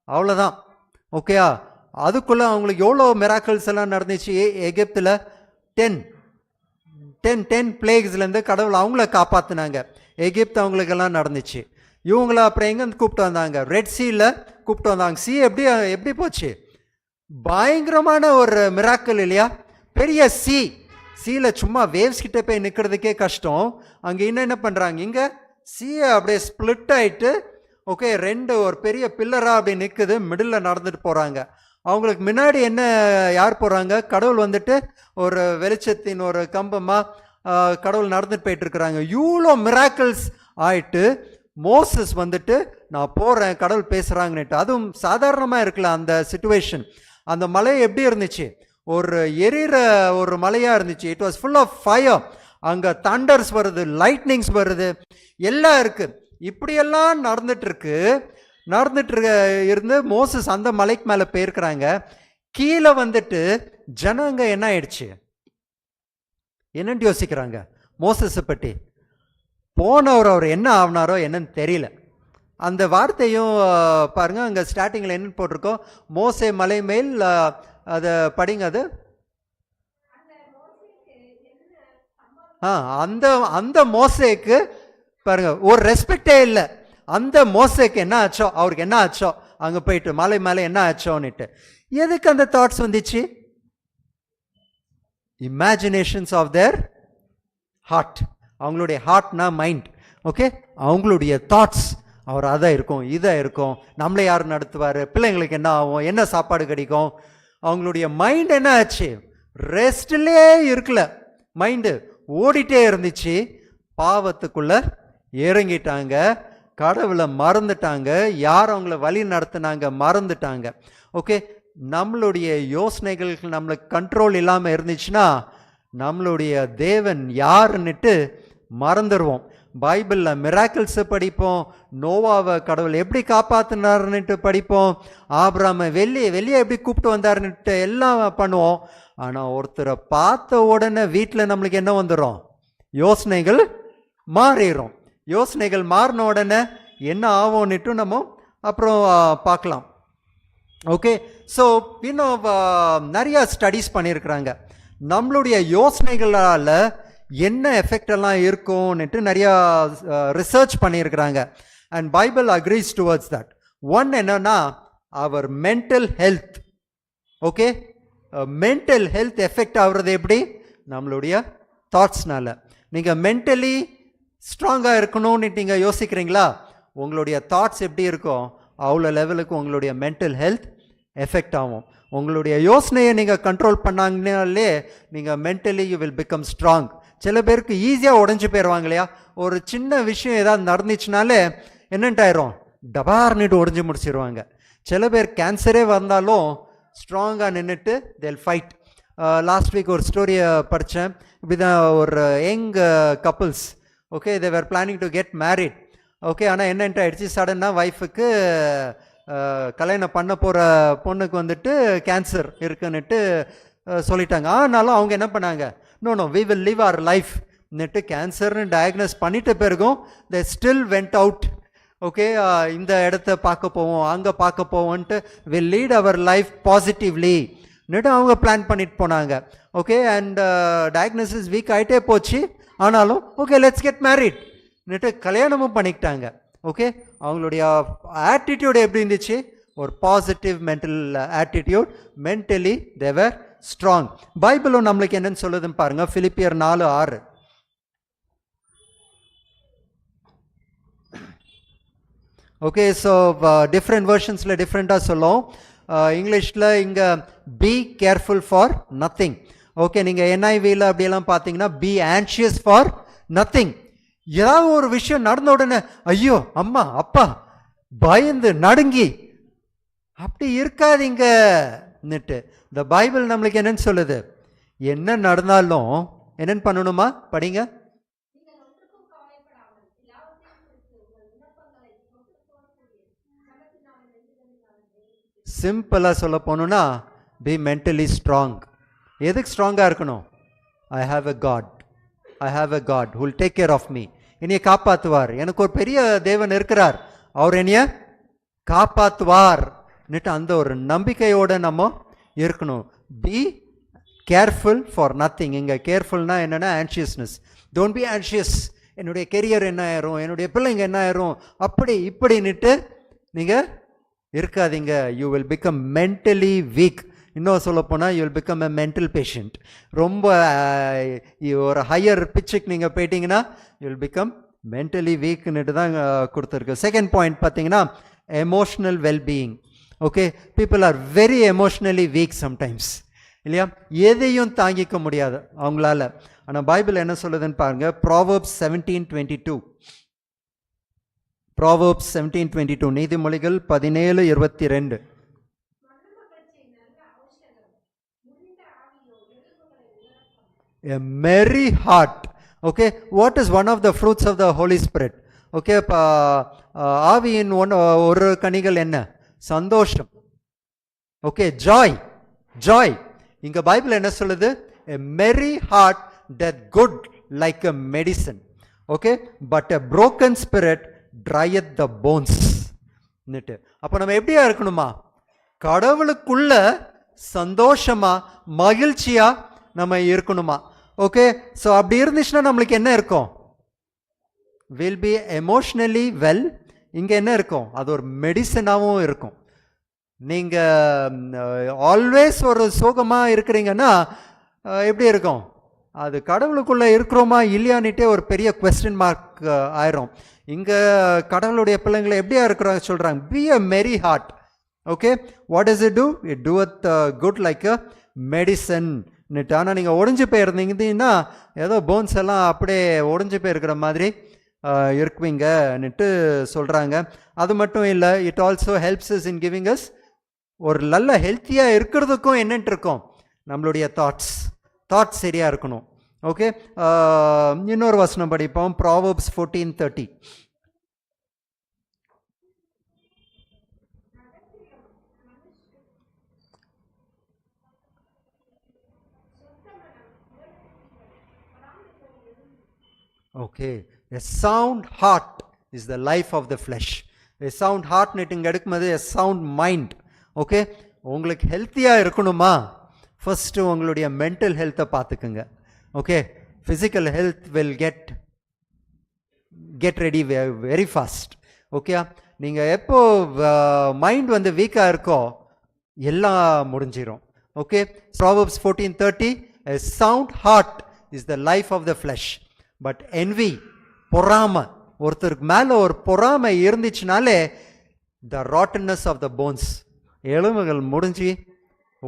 அவ்வளோதான். ஓகேயா, அதுக்குள்ளே அவங்களுக்கு எவ்வளோ மிராக்கிள்ஸ் எல்லாம் நடந்துச்சு. எகிப்தில் 10 பிளேக்ஸ்லேருந்து கடவுள் அவங்கள காப்பாற்றினாங்க. எகிப்து அவங்களுக்கெல்லாம் நடந்துச்சு. இவங்கள அப்புறம் எங்கேருந்து கூப்பிட்டு வந்தாங்க, ரெட் சீல கூப்பிட்டு வந்தாங்க. சி எப்படி போச்சு, பயங்கரமான ஒரு மிராக்கிள் இல்லையா. பெரிய சீல சும்மா வேவ்ஸ் கிட்ட போய் நிற்கிறதுக்கே கஷ்டம். அங்கே என்ன பண்ணுறாங்க, இங்கே சீயை அப்படியே ஸ்பிளிட் ஆகிட்டு, ஓகே, ஒரு பெரிய பில்லராக அப்படி நிற்குது, மிடில் நடந்துட்டு போகிறாங்க. அவங்களுக்கு முன்னாடி என்ன யார் போகிறாங்க, கடவுள் வந்துட்டு ஒரு வெளிச்சத்தின் ஒரு கம்பமாக கடவுள் நடந்துட்டு போயிட்டு இருக்கிறாங்க. இவ்வளோ மிராக்கிள்ஸ் ஆயிட்டு மோசஸ் வந்துட்டு நான் போகிறேன், கடவுள் பேசுகிறாங்கன்னுட்டு. அதுவும் சாதாரணமாக இருக்கலாம் அந்த சிச்சுவேஷன். அந்த மலை எப்படி இருந்துச்சு, ஒரு எரிகிற ஒரு மலையாக இருந்துச்சு. It was full of fire. அங்கே தண்டர்ஸ் வருது, லைட்னிங்ஸ் வருது, எல்லாம் இருக்குது. இப்படியெல்லாம் நடந்துட்டு இருந்து மோசஸ் அந்த மலைக்கு மேலே போயிருக்கிறாங்க. கீழே வந்துட்டு ஜனங்க என்ன ஆயிடுச்சு, என்னன்னு யோசிக்கிறாங்க மோசஸை பற்றி. அவர் என்ன ஆகினாரோ என்னன்னு தெரியல. அந்த வார்த்தையும் பாருங்க, அங்கே ஸ்டார்டிங்கில் என்ன போட்டிருக்கோம், மோசே மலை மேல், அதை படிங்க. அது அந்த மோசேக்கு பாருங்க ஒரு ரெஸ்பெக்டே இல்லை. அந்த மோசேக்கு என்ன ஆச்சோ, அவருக்கு என்ன ஆச்சோ, அங்கே போயிட்டு மலை மேலே என்ன ஆச்சோன்னுட்டு. எதுக்கு அந்த தாட்ஸ் வந்துச்சு, இமேஜினேஷன்ஸ் ஆஃப் தேர் ஹார்ட். அவங்களுடைய ஹார்ட்னா மைண்ட். ஓகே, அவங்களுடைய தாட்ஸ் அவர் அதான் இருக்கும், இதாக இருக்கும், நம்மளை யார் நடத்துவார், பிள்ளைங்களுக்கு என்ன ஆகும், என்ன சாப்பாடு கிடைக்கும். அவங்களுடைய மைண்ட் என்ன ஆச்சு, ரெஸ்ட்லே இருக்கல, மைண்டு ஓடிட்டே இருந்துச்சு. பாவத்துக்குள்ள இறங்கிட்டாங்க, கடவுளை மறந்துட்டாங்க, யார் அவங்கள வழி நடத்தினாங்க மறந்துட்டாங்க. ஓகே, நம்மளுடைய யோசனைகளுக்கு நம்மளுக்கு கண்ட்ரோல் இல்லாமல் இருந்துச்சுன்னா நம்மளுடைய தேவன் யாருன்னுட்டு மறந்துடுவோம். பைபிளில் மிராக்கிள்ஸை படிப்போம், நோவாவை கடவுள் எப்படி காப்பாற்றினார்னுட்டு படிப்போம், ஆபிரகாமை வெளியே எப்படி கூப்பிட்டு வந்தாருன்னுட்டு எல்லாம் பண்ணுவோம். ஆனால் ஒருத்தரை பார்த்த உடனே வீட்டில் நம்மளுக்கு என்ன வந்துடும், யோசனைகள் மாறிடும். யோசனைகள் மாறின உடனே என்ன ஆகும்னுட்டு நம்ம அப்புறம் பார்க்கலாம். ஓகே, ஸோ இன்னும் நிறைய ஸ்டடீஸ் பண்ணியிருக்கிறாங்க, நம்மளுடைய யோசனைகளால் என்ன எஃபெக்ட் எல்லாம் இருக்கும்னுட்டு நிறையா ரிசர்ச் பண்ணியிருக்கிறாங்க. And Bible agrees towards that. One என்னன்னா அவர் mental health. Okay, mental health effect ஆகுறது எப்படி, நம்மளுடைய தாட்ஸ்னால. நீங்கள் மென்டலி ஸ்ட்ராங்காக இருக்கணும்னு நீங்கள் யோசிக்கிறீங்களா, உங்களுடைய தாட்ஸ் எப்படி இருக்கும், அவ்வளோ லெவலுக்கு உங்களுடைய மென்டல் ஹெல்த் எஃபெக்ட் ஆகும். உங்களுடைய யோசனையை நீங்கள் கண்ட்ரோல் பண்ணாங்கனாலே நீங்கள் mentally you will become strong. சில பேருக்கு ஈஸியாக உடஞ்சி போயிடுவாங்க இல்லையா, ஒரு சின்ன விஷயம் ஏதாவது நடந்துச்சுனாலே என்னென்ட்டாயிரும், டபார்னுட்டு உடஞ்சி முடிச்சிருவாங்க. சில பேர் கேன்சரே வந்தாலும் ஸ்ட்ராங்காக நின்றுட்டு தேல் ஃபைட். லாஸ்ட் வீக் ஒரு ஸ்டோரியை படித்தேன். இப்படிதான் ஒரு young couples okay they were planning to get married. Okay ஆனால் என்ன ஆயிடுச்சு, சடனாக ஒய்ஃபுக்கு கல்யாணம் பண்ண போகிற பொண்ணுக்கு வந்துட்டு கேன்சர் இருக்குன்னுட்டு சொல்லிட்டாங்க. ஆனாலும் அவங்க என்ன பண்ணாங்க, no we will live our life ன்னுட்டு கேன்சர்னு டயக்னோஸ் பண்ணிட்ட பிறகும் they still went out. Okay இந்த இடத்த பார்க்க போவோம், அங்கே பார்க்க போவோன்ட்டு will lead our life positively ன்னுட்டு அவங்க பிளான் பண்ணிட்டு போனாங்க. ஓகே அண்ட் டயக்னோசிஸ் வீக் ஆகிட்டே போச்சு. ஆனாலும் ஓகே லெட்ஸ் கெட் மேரிட் ன்னுட்டு கல்யாணமும் பண்ணிக்கிட்டாங்க. ஓகே அவங்களுடைய ஆட்டிடியூட் எப்படி இருந்துச்சு, ஒரு positive mental attitude, mentally they were strong. பைபிளும் நம்மளுக்கு என்னன்னு சொல்லுதுன்னு பாருங்க, பிலிப்பியர் 4:6. ஓகே ஸோ டிஃப்ரெண்ட் வெர்ஷன்ஸில் டிஃப்ரெண்ட்டாக சொல்லும். இங்கிலீஷில் இங்கே be careful for nothing. Okay நீங்கள் என்ஐவியில் அப்படியெல்லாம் பார்த்தீங்கன்னா பி ஆன்ஷியஸ் ஃபார் நத்திங். ஏதாவது ஒரு விஷயம் நடந்த உடனே ஐயோ அம்மா அப்பா பயந்து நடுங்கி அப்படி இருக்காதீங்கன்னுட்டு இந்த பைபிள் நம்மளுக்கு என்னன்னு சொல்லுது, என்ன நடந்தாலும் என்னன்னு பண்ணணுமா, படிங்க. சிம்பிளாக சொல்ல போகணுன்னா பி மென்டலி ஸ்ட்ராங். எதுக்கு ஸ்ட்ராங்காக இருக்கணும், I have a God, I have a God who will take care of me. என்னைய காப்பாற்றுவார், எனக்கு ஒரு பெரிய தேவன் இருக்கிறார், அவர் என்னைய காப்பாற்றுவார் அந்த ஒரு நம்பிக்கையோடு நம்ம இருக்கணும். Be careful for nothing. இங்கே கேர்ஃபுல்னா என்னென்னா ஆன்ஷியஸ்னஸ். டோன்ட் பி ஆன்ஷியஸ், என்னுடைய கெரியர் என்ன ஆயிரும், என்னுடைய பிள்ளைங்க என்ன ஆயிரும், அப்படி இப்படின்னுட்டு நீங்கள் இருக்காதீங்க. You will become mentally week. இன்னும் சொல்ல போனால் you will become a mental patient. ரொம்ப ஒரு ஹையர் பிச்சுக்கு நீங்கள் போயிட்டீங்கன்னா யூ வில் பிகம் மென்டலி வீக்னுட்டு தான் கொடுத்துருக்கு. செகண்ட் பாயிண்ட் பார்த்தீங்கன்னா emotional wellbeing. Okay people are very emotionally week sometimes, இல்லையா, எதையும் தாங்கிக்க முடியாது அவங்களால. ஆனால் பைபிள் என்ன சொல்லுதுன்னு பாருங்க, ப்ராவர்ப்ஸ் 17:22. ப்ராவர்ப்ஸ் 17:22, நீதிமொழிகள் 17:22. A merry heart. Okay, what is one of the fruits of the Holy Spirit? Okay, ஆவியின் ஒரு கனிகள் என்ன, சந்தோஷம். Okay Joy, Joy. இங்க பைபிள் என்ன சொல்லுது, a merry heart doth good like a medicine. Okay, but a broken spirit drieth the bones. அப்ப நம்ம எப்படியா இருக்கணுமா, கடவுளுக்குள்ள சந்தோஷமா மகிழ்ச்சியா நம்ம இருக்கணுமா. ஓகே ஸோ அப்படி இருந்துச்சுன்னா நம்மளுக்கு என்ன இருக்கும், வில் பி எமோஷ்னலி வெல். இங்கே என்ன இருக்கும், அது ஒரு மெடிசனாகவும் இருக்கும். நீங்கள் ஆல்வேஸ் ஒரு சோகமாக இருக்கிறீங்கன்னா எப்படி இருக்கும், அது கடவுளுக்குள்ளே இருக்கிறோமா இல்லையான்னுட்டே ஒரு பெரிய கொஸ்டின் மார்க் ஆயிரும். இங்கே கடவுளுடைய பிள்ளைங்களை எப்படியா இருக்கிறாங்க சொல்கிறாங்க, be a merry heart. Okay what does it do, it doeth good like a medicine. ஆனால் நீங்கள் ஒடிஞ்சு போயிருந்தீங்கன்னா ஏதோ போன்ஸ் எல்லாம் அப்படியே ஒடிஞ்சு போயிருக்கிற மாதிரி இருக்குவீங்கன்னுட்டு சொல்கிறாங்க. அது மட்டும் இல்லை, it also helps is in giving us, ஒரு நல்ல ஹெல்த்தியாக இருக்கிறதுக்கும் என்னன்ட்டு இருக்கும், நம்மளுடைய தாட்ஸ் சரியாக இருக்கணும். ஓகே இன்னொரு வசனம் படிப்போம், Proverbs 14:30. Okay, a sound heart is the life of the flesh. A sound heart netting எடுக்கும்போது a sound mind. ஓகே உங்களுக்கு ஹெல்த்தியாக இருக்கணுமா, ஃபஸ்ட்டு உங்களுடைய மென்டல் ஹெல்த்தை பார்த்துக்குங்க. Okay physical health will get ready very fast. Okay நீங்கள் எப்போ மைண்ட் வந்து வீக்காக இருக்கோ எல்லாம் முடிஞ்சிடும். Okay Proverbs 14:30, a sound heart is the life of the flesh. But envy, பொறாமை, ஒருத்தருக்கு மேலே ஒரு பொறாமை இருந்துச்சுனாலே த ராட்டன்னஸ் ஆஃப் த போன்ஸ், எலும்புகள்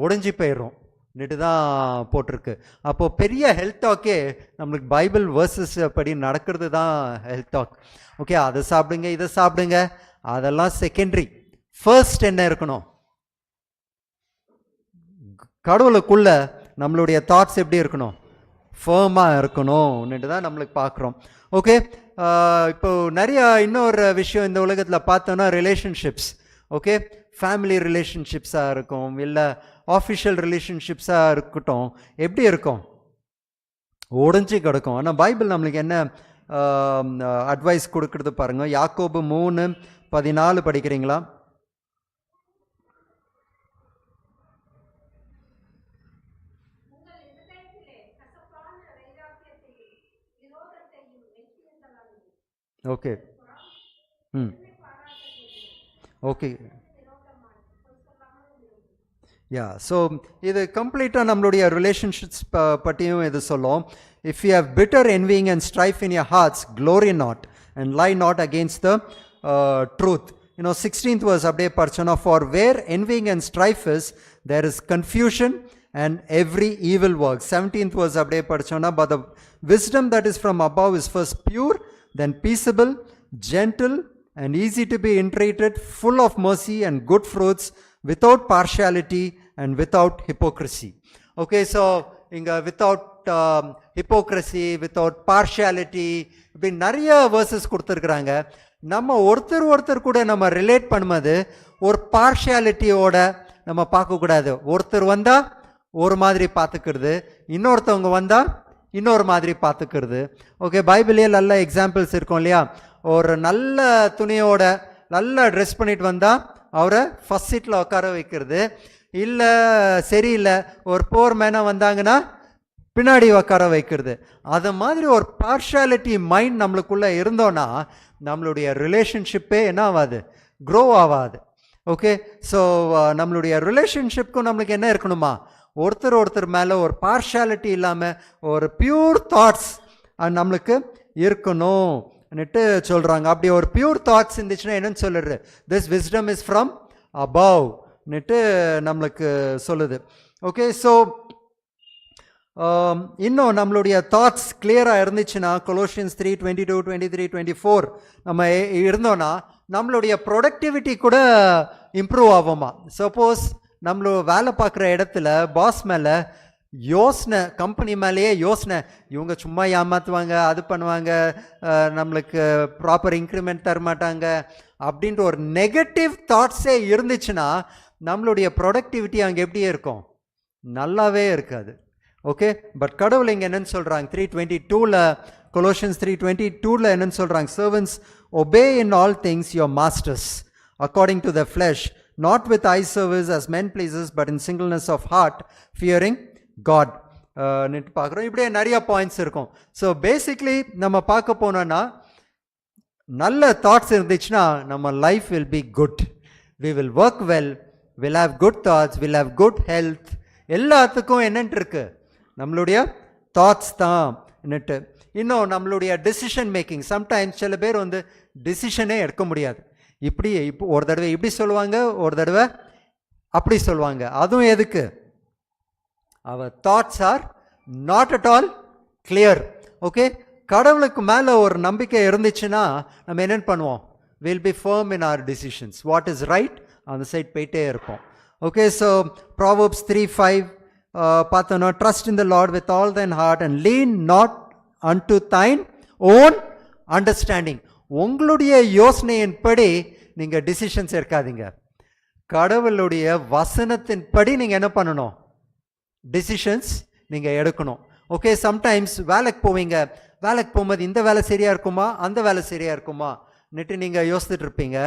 உடைஞ்சி போயிடும் நிட்டு தான் போட்டிருக்கு. அப்போது பெரிய ஹெல்த் டாக்கே நம்மளுக்கு பைபிள் வேர்சஸ் படி நடக்கிறது தான் ஹெல்த் டாக். ஓகே அதை சாப்பிடுங்க இதை சாப்பிடுங்க அதெல்லாம் செகண்டரி. ஃபர்ஸ்ட் என்ன இருக்கணும், கடவுளுக்குள்ள நம்மளுடைய தாட்ஸ் எப்படி இருக்கணும், ஃபேர்மாக இருக்கணும்னுட்டு தான் நம்மளுக்கு பார்க்குறோம். ஓகே, இப்போ நிறைய இன்னொரு விஷயம் இந்த உலகத்தில் பார்த்தோன்னா ரிலேஷன்ஷிப்ஸ். ஓகே, ஃபேமிலி ரிலேஷன்ஷிப்ஸாக இருக்கும், இல்லை ஆஃபிஷியல் ரிலேஷன்ஷிப்ஸாக இருக்கட்டும், எப்படி இருக்கும்? உடஞ்சி கிடக்கும். ஆனால் பைபிள் நம்மளுக்கு என்ன அட்வைஸ் கொடுக்குறது பாருங்கள். யாக்கோபு 3:14 படிக்கிறீங்களா? ஓகே, ஓகே, யா. ஸோ இது கம்ப்ளீட்டாக நம்மளுடைய ரிலேஷன்ஷிப்ஸ் பற்றியும் இது சொல்லும். If you have bitter envying and strife in your hearts, glory not and lie not against the truth. 16th verse அப்படியே படிச்சோன்னா, for where envying and strife is, there is confusion and every evil work. 17th verse அப்படியே படிச்சோன்னா, but the wisdom that is from above is first pure, then peaceable, gentle and easy to be entreated, full of mercy and good fruits, without partiality and without hypocrisy. Okay, so இங்கே without hypocrisy, without partiality, இப்படி நிறைய வேர்சஸ் கொடுத்துருக்குறாங்க. நம்ம ஒருத்தர் கூட நம்ம ரிலேட் பண்ணும்போது ஒரு பார்ஷியாலிட்டியோட நம்ம பார்க்கக்கூடாது. ஒருத்தர் வந்தால் ஒரு மாதிரி பார்த்துக்கிறது, இன்னொருத்தவங்க வந்தால் இன்னொரு மாதிரி பார்த்துக்கிறது. ஓகே, பைபிளே நல்ல எக்ஸாம்பிள்ஸ் இருக்கும் இல்லையா? ஒரு நல்ல துணியோட நல்லா ட்ரெஸ் பண்ணிட்டு வந்தால் அவரை ஃபஸ்ட் சீட்டில் உட்கார வைக்கிறது, இல்லை சரியில்லை ஒரு போர் மேனாக வந்தாங்கன்னா பின்னாடி உட்கார வைக்கிறது. அது மாதிரி ஒரு பார்ஷியாலிட்டி மைண்ட் நம்மளுக்குள்ளே இருந்தோன்னா நம்மளுடைய ரிலேஷன்ஷிப்பே என்ன ஆகாது, க்ரோ ஆகாது. ஓகே, ஸோ நம்மளுடைய ரிலேஷன்ஷிப்க்கும் நம்மளுக்கு என்ன இருக்கணுமா, ஒருத்தர் மேலே ஒரு பார்ஷியாலிட்டி இல்லாமல் ஒரு பியூர் தாட்ஸ் நம்மளுக்கு இருக்கணும்னுட்டு சொல்கிறாங்க. அப்படி ஒரு பியூர் தாட்ஸ் இருந்துச்சுன்னா என்னன்னு சொல்லுறது, திஸ் விஸ்டம் இஸ் ஃப்ரம் அபவ்னுட்டு நம்மளுக்கு சொல்லுது. ஓகே, ஸோ இன்னும் நம்மளுடைய தாட்ஸ் கிளியராக இருந்துச்சுன்னா, கொலோஷியன்ஸ் 3:22, 23, 24 நம்ம இருந்தோன்னா நம்மளுடைய ப்ரொடக்டிவிட்டி கூட இம்ப்ரூவ் ஆகுமா. சப்போஸ் நம்மள வேலை பார்க்குற இடத்துல பாஸ் மேலே யோசனை, கம்பெனி மேலேயே யோசனை, இவங்க சும்மா ஏமாற்றுவாங்க, அது பண்ணுவாங்க, நம்மளுக்கு ப்ராப்பர் இன்க்ரிமெண்ட் தரமாட்டாங்க அப்படின்ற ஒரு நெகட்டிவ் தாட்ஸே இருந்துச்சுன்னா நம்மளுடைய ப்ரொடக்டிவிட்டி அங்கே எப்படியே இருக்கும், நல்லாவே இருக்காது. ஓகே, பட் கடவுள் இங்கே என்னன்னு சொல்கிறாங்க, 3:22ல் கொலோஷியன்ஸ் 3:22ல் என்னன்னு சொல்கிறாங்க, servants obey in all things your masters according to the flesh, not with eye service as men pleasers, but in singleness of heart, fearing God. Net பார்க்குறோம். இப்படியே நிறைய பாயிண்ட்ஸ் இருக்கும். ஸோ பேசிக்லி நம்ம பார்க்க போனோன்னா நல்ல தாட்ஸ் இருந்துச்சுன்னா நம்ம life will be good, we will work well, will have good thoughts, will have good health. எல்லாத்துக்கும் என்னன்ட்டு இருக்கு, நம்மளுடைய தாட்ஸ் தான் என்னட்டு. இன்னும் நம்மளுடைய டெசிஷன் மேக்கிங், சம்டைம்ஸ் சில பேர் வந்து டெசிஷனே எடுக்க முடியாது. இப்போ ஒரு தடவை இப்படி சொல்லுவாங்க, ஒரு தடவை அப்படி சொல்லுவாங்க. அதுவும் எதுக்கு, our thoughts are not at all clear. Okay, கடவுளுக்கு மேலே ஒரு நம்பிக்கை இருந்துச்சுன்னா நம்ம என்னென்னு பண்ணுவோம், will be firm in our decisions, what is right அந்த சைட் போயிட்டே இருப்போம். ஓகே, ஸோ ப்ராவர்ப்ஸ் 3:5 பார்த்தோன்னா, trust in the Lord with all thine heart and lean not unto thine own understanding. உங்களுடைய யோசனையின்படி நீங்கள் டிசிஷன்ஸ் எடுக்காதீங்க, கடவுளுடைய வசனத்தின்படி நீங்கள் என்ன பண்ணணும், டிசிஷன்ஸ் நீங்கள் எடுக்கணும். ஓகே, சம்டைம்ஸ் வேலைக்கு போவீங்க, வேலைக்கு போகும்போது இந்த வேலை சரியாக இருக்குமா அந்த வேலை சரியாக இருக்குமா நெட்டு நீங்கள் யோசிச்சுட்டு இருப்பீங்க.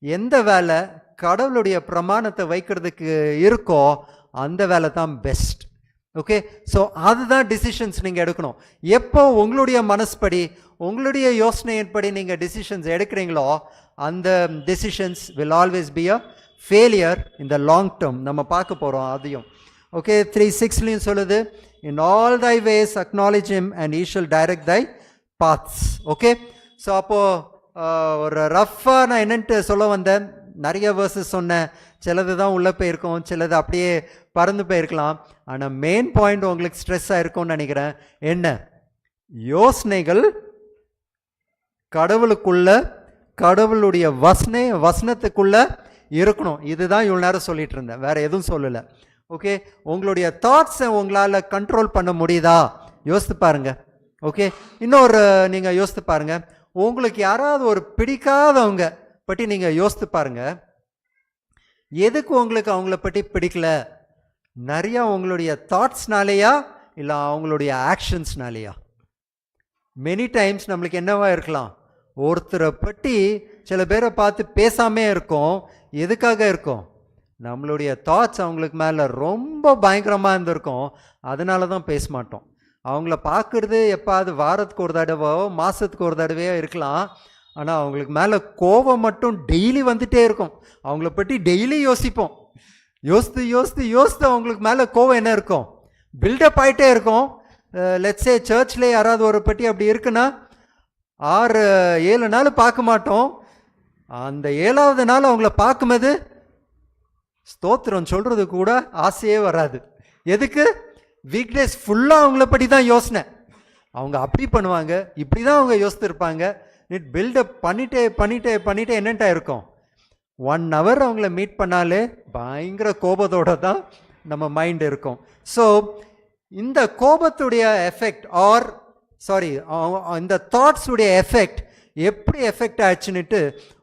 எந்த வேலை கடவுளுடைய பிரமாணத்தை வைக்கிறதுக்கு இருக்கோ அந்த வேலை தான் பெஸ்ட். ஓகே, ஸோ அதுதான் டிசிஷன்ஸ் நீங்கள் எடுக்கணும். எப்போ உங்களுடைய மனசுப்படி உங்களுடைய யோசனையின்படி நீங்கள் டிசிஷன்ஸ் எடுக்கிறீங்களோ அந்த decisions will always be a failure in the long term. நம்ம பார்க்க போகிறோம் அதையும். ஓகே, 3:6லையும் சொல்லுது, in all thy ways acknowledge him and he shall direct thy paths. Okay, so அப்போது ஒரு ரஃப்பாக நான் என்னன்ட்டு சொல்ல வந்தேன், நிறைய வேர்சஸ் சொன்னேன், சிலது தான் உள்ளே போயிருக்கோம், சிலது அப்படியே பறந்து போயிருக்கலாம். ஆனால் மெயின் பாயிண்ட் உங்களுக்கு ஸ்ட்ரெஸ் ஆகிருக்கும்னு நினைக்கிறேன். என்ன, யோசனைகள் கடவுளுக்குள்ள, கடவுளுடைய வசனத்துக்குள்ள இருக்கணும். இதுதான் இவ்வளோ நேரம் சொல்லிட்டு இருந்தேன், வேற எதுவும் சொல்லலை. ஓகே, உங்களுடைய தாட்ஸை உங்களால் கண்ட்ரோல் பண்ண முடியுதா யோசித்து பாருங்க. ஓகே, இன்னொரு நீங்கள் யோசித்து பாருங்க, உங்களுக்கு யாராவது ஒரு பிடிக்காதவங்க பற்றி நீங்கள் யோசித்து பாருங்க. எதுக்கு உங்களுக்கு அவங்கள பற்றி பிடிக்கல? நிறையா உங்களுடைய தாட்ஸ்னாலேயா இல்லை அவங்களுடைய ஆக்ஷன்ஸ்னாலேயா? மெனி டைம்ஸ் நம்மளுக்கு என்னவா இருக்கலாம், ஒருத்தரை பற்றி சில பேரை பார்த்து பேசாமே இருக்கோம். எதுக்காக இருக்கும்? நம்மளுடைய தாட்ஸ் அவங்களுக்கு மேலே ரொம்ப பயங்கரமாக இருந்திருக்கும். அதனால தான் பேச மாட்டோம். அவங்கள பார்க்குறது எப்பாவது வாரத்துக்கு ஒரு தடவை, மாதத்துக்கு ஒரு தடவையோ இருக்கலாம். ஆனால் அவங்களுக்கு மேலே கோபம் மட்டும் டெய்லி வந்துட்டே இருக்கும். அவங்கள பற்றி டெய்லி யோசிப்போம். யோசித்து யோசித்து யோசித்து அவங்களுக்கு மேலே கோபம் என்ன இருக்கும், பில்டப் ஆகிட்டே இருக்கும். லெட்ஸே சர்ச்சில் யாராவது ஒரு பற்றி அப்படி இருக்குன்னா 6-7 நாள் பார்க்க மாட்டோம். அந்த 7வது நாள் அவங்கள பார்க்கும்போது ஸ்தோத்திரம் சொல்கிறது கூட ஆசையே வராது. எதுக்கு? வீக்டேஸ் ஃபுல்லாக அவங்கள பற்றி தான் யோசனை. அவங்க அப்படி பண்ணுவாங்க, இப்படி தான் அவங்க யோசித்துருப்பாங்க. பில்டப் பண்ணிட்டே பண்ணிட்டே பண்ணிட்டே என்னட்டா இருக்கும், 1 hour அவங்கள மீட் பண்ணாலே பயங்கர கோபத்தோட தான் நம்ம மைண்ட் இருக்கும். ஸோ இந்த கோபத்துடைய எஃபெக்ட் இந்த தாட்ஸுடைய எஃபெக்ட் எப்படி எஃபெக்ட் ஆச்சுன்னுட்டு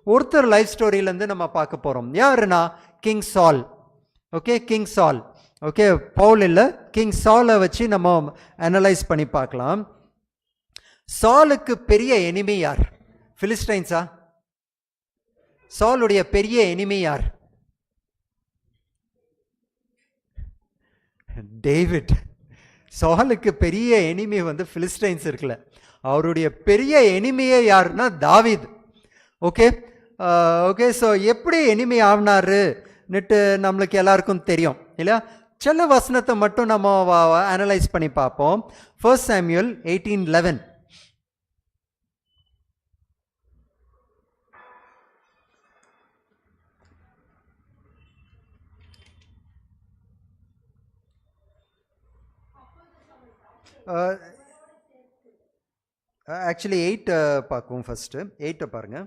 ஒருத்தர் லைஃப் ஸ்டோரியிலேருந்து நம்ம பார்க்க போகிறோம். யாருன்னா கிங் சால். ஓகே, கிங் சால். ஓகே, பவுல் இல்லை, கிங் சாலை வச்சு நம்ம அனலைஸ் பண்ணி பார்க்கலாம். சாலுக்கு பெரிய எனிமி யார்? பிலிஸ்டைன்ஸா? சாலுடைய பெரிய எனிமி யார்? டேவிட். சாலுக்கு பெரிய எனிமி பிலிஸ்டைன்ஸ் இருக்குல்ல, அவருடைய பெரிய எனிமியே யாருன்னா தாவீது. ஓகே ஓகே ஸோ எப்படி எனிமி ஆகினாருன்னுட்டு நம்மளுக்கு எல்லாருக்கும் தெரியும் இல்லையா? சில வசனத்தை மட்டும் நம்ம அனலைஸ் பண்ணி பார்ப்போம். 1 Samuel 18:11. ஆக்சுவலி 8 பார்க்குவோம். ஃபர்ஸ்ட் 8 பாருங்க.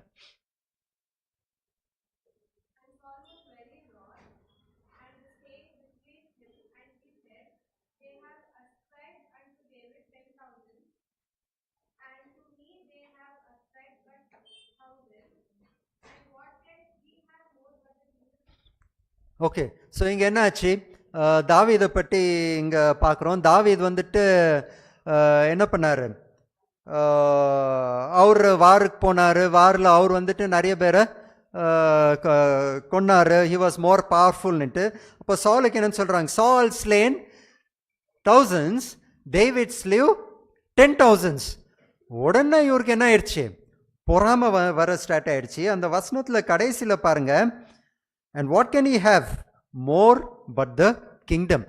ஓகே, ஸோ இங்கே என்ன ஆச்சு, தாவீதை பற்றி இங்கே பார்க்குறோம். தாவீது என்ன பண்ணார், அவர் வாருக்கு போனார். வாரில் அவர் நிறைய பேரை கொன்னார். He was more பவர்ஃபுல்னுட்டு. அப்போ சாலுக்கு என்னன்னு சொல்கிறாங்க, சால் ஸ்லேன் thousands, டேவிட் ஸ்லீவ் 10,000. உடனே இவருக்கு என்ன ஆயிடுச்சு, பொறாம வர ஸ்டார்ட் ஆயிடுச்சு. அந்த வசனத்தில் கடைசியில் பாருங்க, and what can he have more but the kingdom?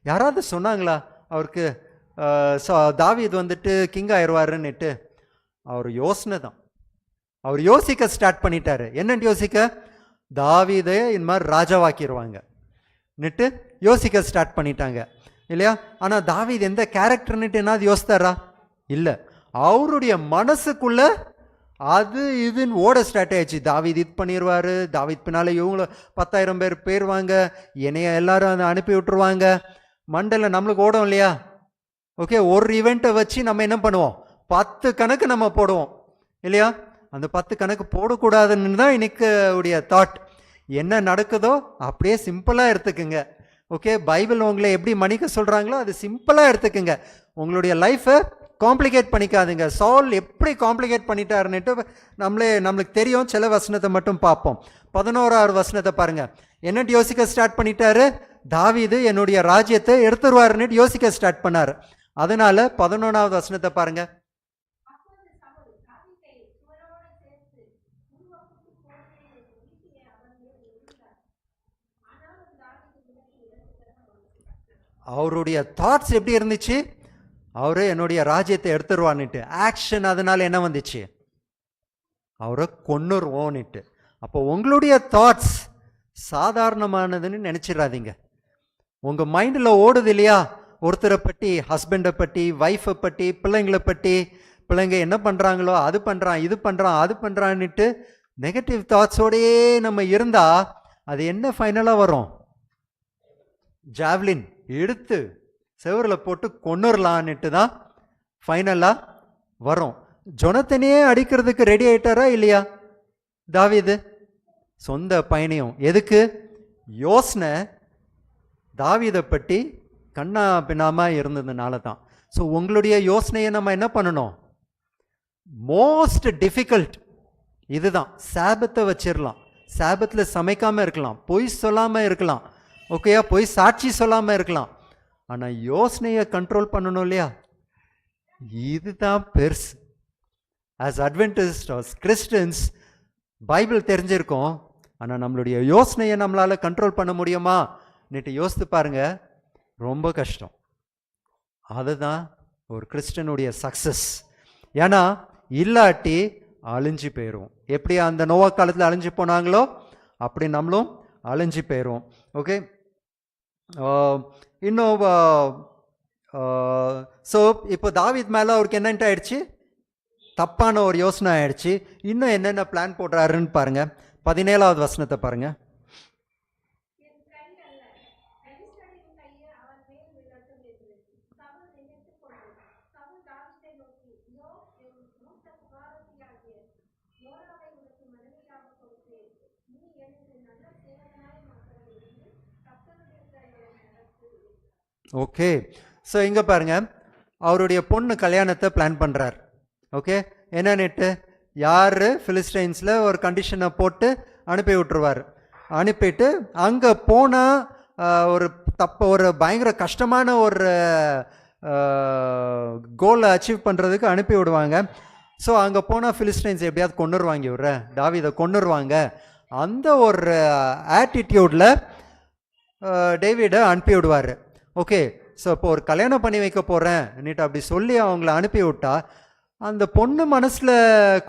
யாராவது சொன்னாங்களா அவருக்கு தாவீது கிங் ஆயிடுவாருன்னுட்டு? அவர் யோசனை தான். அவர் யோசிக்க ஸ்டார்ட் பண்ணிட்டாரு. என்னன்னு யோசிக்க, தாவீதை இந்த மாதிரி ராஜாவாக்கிடுவாங்கன்னுட்டு யோசிக்க ஸ்டார்ட் பண்ணிட்டாங்க இல்லையா? ஆனால் தாவீது எந்த கேரக்டர்னுட்டு என்னது யோசித்தாரா? இல்லை, அவருடைய மனசுக்குள்ள அது இதுன்னு ஓட ஸ்டார்ட் ஆயிடுச்சு. தாவீது இது பண்ணிடுவார், தாவீது பின்னால் இவங்கள 10,000 பேர் போயிடுவாங்க, என்னைய எல்லாரும் அதை அனுப்பி விட்டுருவாங்க. மண்டல நம்மளுக்கு ஓடும் இல்லையா? ஓகே, ஒரு ஈவெண்ட்டை வச்சு நம்ம என்ன பண்ணுவோம், 10 கணக்கு நம்ம போடுவோம் இல்லையா? அந்த 10 கணக்கு போடக்கூடாதுன்னு தான் இன்னைக்கு உடைய தாட். என்ன நடக்குதோ அப்படியே சிம்பிளாக எடுத்துக்குங்க. ஓகே, பைபிள் உங்களை எப்படி மன்னிக்க சொல்கிறாங்களோ அது சிம்பிளாக எடுத்துக்குங்க. உங்களுடைய லைஃப்பை காம்ப்ளிகேட் பண்ணிக்காதுங்க. சால் எப்படி காம்ப்ளிகேட் பண்ணிட்டாருன்னுட்டு நம்மளுக்கு தெரியும். சில வசனத்தை மட்டும் பார்ப்போம். 11வது வசனத்தை பாருங்க. என்னட்டு யோசிக்க ஸ்டார்ட் பண்ணிட்டாரு, தாவீது என்னுடைய ராஜ்யத்தை எடுத்துருவாருன்னுட்டு யோசிக்க ஸ்டார்ட் பண்ணாரு. அதனால 11வது வசனத்தை பாருங்க. அவருடைய தாட்ஸ் எப்படி இருந்துச்சு, அவரு என்னுடைய ராஜ்யத்தை எடுத்துருவான்னுட்டு. ஆக்ஷன் அதனால என்ன வந்துச்சு, அவரை கொன்னுருவோன்னுட்டு. அப்போ உங்களுடைய தாட்ஸ் சாதாரணமானதுன்னு நினைச்சிடாதீங்க. உங்க மைண்டில் ஓடுது இல்லையா, ஒருத்தரை பற்றி, ஹஸ்பண்டை பற்றி, ஒய்ஃபை பற்றி, பிள்ளைங்களை பற்றி, பிள்ளைங்க என்ன பண்ணுறாங்களோ அது பண்ணுறான், இது பண்ணுறான், அது பண்ணுறான்னுட்டு நெகட்டிவ் தாட்ஸோடையே நம்ம இருந்தா அது என்ன ஃபைனலாக வரும், ஜாவ்லின் எடுத்து செவரில் போட்டு கொன்னுடலான்னுட்டு தான் ஃபைனலாக வரும். ஜொனத்தனையே அடிக்கிறதுக்கு ரெடி ஆயிட்டாரா இல்லையா தாவீது? சொந்த பையனையும். எதுக்கு? யோசனை தாவீதை பற்றி கண்ணா பின்னாம இருந்ததுனால தான். ஸோ உங்களுடைய யோசனையை நம்ம என்ன பண்ணணும்? மோஸ்ட் டிஃபிகல்ட் இதுதான். சாபத்தை வச்சிடலாம், சாபத்தில் சமைக்காமல் இருக்கலாம், பொய் சொல்லாமல் இருக்கலாம், ஓகேயா, பொய் சாட்சி சொல்லாமல் இருக்கலாம். ஆனால் யோசனையை கண்ட்ரோல் பண்ணணும் இல்லையா? இதுதான் பெருசு. ஆஸ் அட்வென்டிஸ்ட் கிறிஸ்டியன்ஸ் பைபிள் தெரிஞ்சிருக்கோம், ஆனால் நம்மளுடைய யோசனையை நம்மளால் கண்ட்ரோல் பண்ண முடியுமா நேற்று யோசித்து பாருங்க, ரொம்ப கஷ்டம். அதுதான் ஒரு கிறிஸ்டியனுடைய சக்சஸ். ஏன்னா இல்லாட்டி அழிஞ்சு போயிடும். எப்படி அந்த நோவா காலத்தில் அழிஞ்சு போனாங்களோ அப்படி நம்மளும் அழிஞ்சு போயிடும். ஓகே, இன்னும் ஸோ இப்போ தாவீத் மேலே அவருக்கு என்னென்ன ஆயிடுச்சு? தப்பான ஒரு யோசனை ஆயிடுச்சு. இன்னும் என்னென்ன பிளான் போடுறாருன்னு பாருங்க. 17வது வசனத்தை பாருங்க. ஓகே, ஸோ இங்கே பாருங்க, அவருடைய பொண்ணு கல்யாணத்தை பிளான் பண்ணுறார். ஓகே, என்னன்னுட்டு யார் ஃபிலிஸ்டைன்ஸில் ஒரு கண்டிஷனை போட்டு அனுப்பி விட்டுருவார். அனுப்பிட்டு அங்கே போனால் ஒரு பயங்கர கஷ்டமான ஒரு கோலை அச்சீவ் பண்ணுறதுக்கு அனுப்பி விடுவாங்க. ஸோ அங்கே போனால் ஃபிலிஸ்டைன்ஸ் எப்படியாவது கொண்டுருவாங்க, விட்ற தாவீதை கொண்டுருவாங்க. அந்த ஒரு ஆட்டிடியூடில் டேவிடை அனுப்பி விடுவார். ஓகே, ஸோ இப்போ ஒரு கல்யாணம் பண்ணி வைக்க போகிறேன் நீட்டு அப்படி சொல்லி அவங்கள அனுப்பி விட்டா அந்த பொண்ணு மனசில்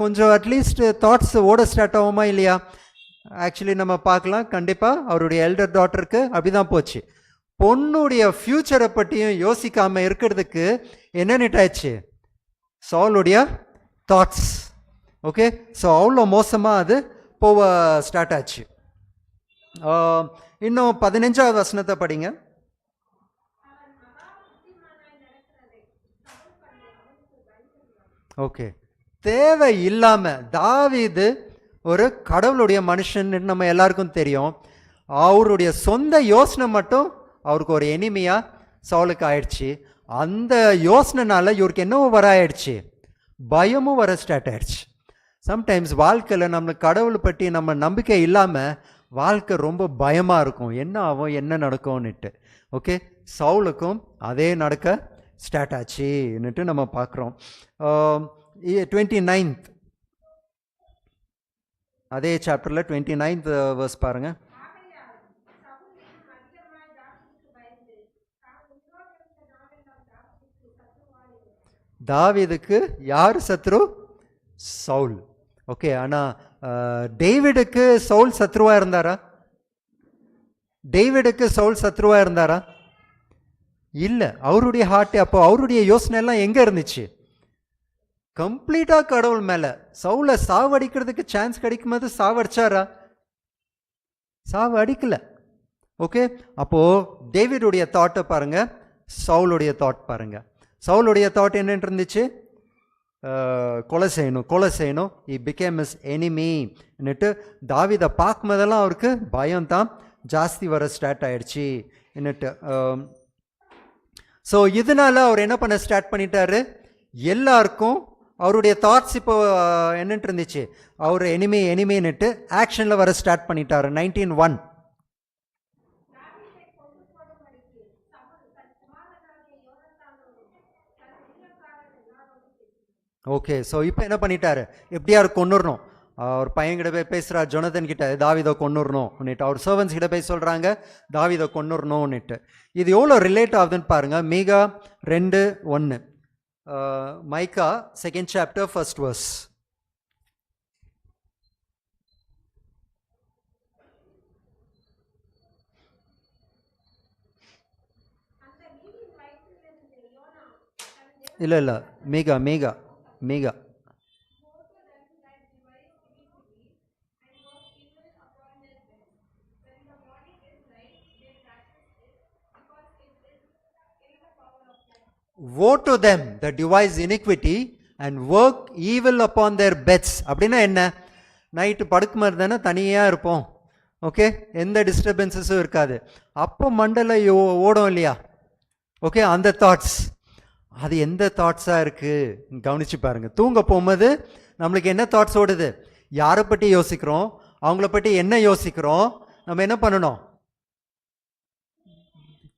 கொஞ்சம் அட்லீஸ்ட் தாட்ஸ் ஓட ஸ்டார்ட் ஆகுமா இல்லையா? ஆக்சுவலி நம்ம பார்க்கலாம், கண்டிப்பாக அவருடைய எல்டர் டாட்டருக்கு அப்படி தான் போச்சு. பொண்ணுடைய ஃப்யூச்சரை பற்றியும் யோசிக்காமல் இருக்கிறதுக்கு என்னென்ன ஆயிடுச்சு? சவுலுடைய தாட்ஸ். ஓகே, ஸோ அவ்வளோ மோசமாக அது போக ஸ்டார்ட் ஆச்சு. இன்னும் 15வது வசனத்தை படிங்க. ஓகே, தேவை இல்லாமல் தாவீது ஒரு கடவுளுடைய மனுஷன் நம்ம எல்லாருக்கும் தெரியும். அவருடைய சொந்த யோசனை மட்டும் அவருக்கு ஒரு எனிமையா சவுலுக்கு ஆயிடுச்சு. அந்த யோசனைனால இவருக்கு என்னவோ வர ஆயிடுச்சு, பயமும் வர ஸ்டார்ட் ஆயிடுச்சு. சம்டைம்ஸ் வாழ்க்கையில் நம்மளுக்கு கடவுளை பற்றி நம்ம நம்பிக்கை இல்லாமல் வாழ்க்கை ரொம்ப பயமாக இருக்கும், என்ன ஆகும் என்ன நடக்கும்னுட்டு. ஓகே, சவுலுக்கும் அதே நடக்க ஸ்டார்ட் ஆச்சுன்னுட்டு நம்ம பார்க்குறோம். 29th அதே சாப்டரில் 29th verse பாருங்க. தாவீதுக்கு யார் சத்ரு? சவுல். ஓகே, ஆனால் டேவிடுக்கு சவுல் சத்ருவா இருந்தாரா? டேவிடுக்கு சவுல் சத்ருவா இருந்தாரா? இல்லை. அவருடைய ஹார்ட், அப்போ அவருடைய யோசனை எல்லாம் எங்கே இருந்துச்சு? கம்ப்ளீட்டாக கடவுள் மேலே. சவுலை சாவடிக்கிறதுக்கு சான்ஸ் கிடைக்கும் போது சாவடிச்சாரா? சாவு அடிக்கல. ஓகே, அப்போது டேவிடுடைய தாட்டை பாருங்க, சவுலுடைய தாட் பாருங்க. சவுலுடைய தாட் என்னென்னு இருந்துச்சு? கொலை செய்யணும் கொலை செய்யணும். இ பிகேம் இஸ் எனிமின்னுட்டு தாவீதை பார்க்கும் போதெல்லாம் அவருக்கு பயம் தான் ஜாஸ்தி வர ஸ்டார்ட் ஆயிடுச்சு என்னட்டு. ஸோ இதனால அவர் என்ன பண்ண ஸ்டார்ட் பண்ணிட்டாரு? எல்லாருக்கும் அவருடைய தாட்ஸ் இப்போ என்னட்டு இருந்துச்சு, அவர் எனிமின்னுட்டு ஆக்ஷனில் வர ஸ்டார்ட் பண்ணிட்டாரு. 19:1. ஓகே, ஸோ இப்போ என்ன பண்ணிட்டாரு? எப்படியாரு கொண்டுடணும். அவர் பையன்கிட்ட போய் பேசுகிறார், ஜொனதன் கிட்ட, தாவீதை கொண்டுடணும்னுட்டு. அவர் சர்வன்ஸ் கிட்ட போய் சொல்கிறாங்க, தாவீதை கொண்டுடணும்னுட்டு. இது எவ்வளோ ரிலேட் ஆகுதுன்னு பாருங்கள். மீகா 2:1, மைக்கா 2nd chapter 1st verse. இல்லை மீகா மீகா மீகா woe to them that devise iniquity and work evil upon their beds. அப்படின்னா என்ன? நைட்டு படுக்கும் மாதிரி தானே தனியாக இருப்போம். ஓகே, எந்த டிஸ்டர்பன்ஸஸும் இருக்காது. அப்போ மண்டல ஓடும் இல்லையா? ஓகே, அந்த தாட்ஸ், அது எந்த தாட்ஸாக இருக்குது கவனித்து பாருங்கள். தூங்க போகும்போது நம்மளுக்கு என்ன தாட்ஸ் ஓடுது? யாரை பற்றி யோசிக்கிறோம்? அவங்கள பற்றி என்ன யோசிக்கிறோம்? நம்ம என்ன பண்ணணும்?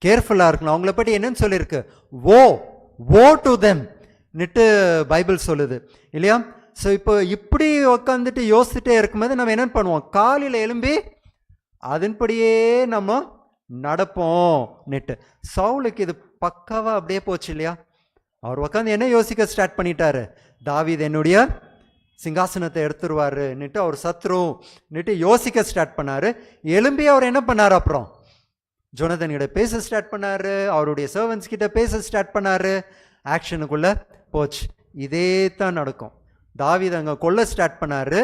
கேர்ஃபுல்லாக இருக்கணும். அவங்கள பற்றி என்னன்னு சொல்லியிருக்கு? ஓ டு தெம் நிட்டு பைபிள் சொல்லுது இல்லையா? ஸோ இப்போ இப்படி உட்காந்துட்டு யோசிச்சுட்டே இருக்கும்போது நம்ம என்ன பண்ணுவோம்? காலையில் எழும்பி அதன்படியே நம்ம நடப்போம் நெட்டு. சவுலுக்கு இது பக்காவாக அப்படியே போச்சு இல்லையா? அவர் உட்காந்து என்ன யோசிக்க ஸ்டார்ட் பண்ணிட்டாரு? தாவீது என்னுடைய சிங்காசனத்தை எடுத்துருவாரு நிட்டு, அவர் சத்ரு நிட்டு யோசிக்க ஸ்டார்ட் பண்ணாரு. எழும்பி அவர் என்ன பண்ணார்? அப்புறம் ஜோனதன் கிட்ட பேச ஸ்டார்ட் பண்ணாரு, அவருடைய சர்வன்ஸ் கிட்ட பேச ஸ்டார்ட் பண்ணாரு. ஆக்ஷனுக்குள்ள போச்சு. இதே தான் நடக்கும். தாவீது அங்கே கொல்ல ஸ்டார்ட் பண்ணாரு.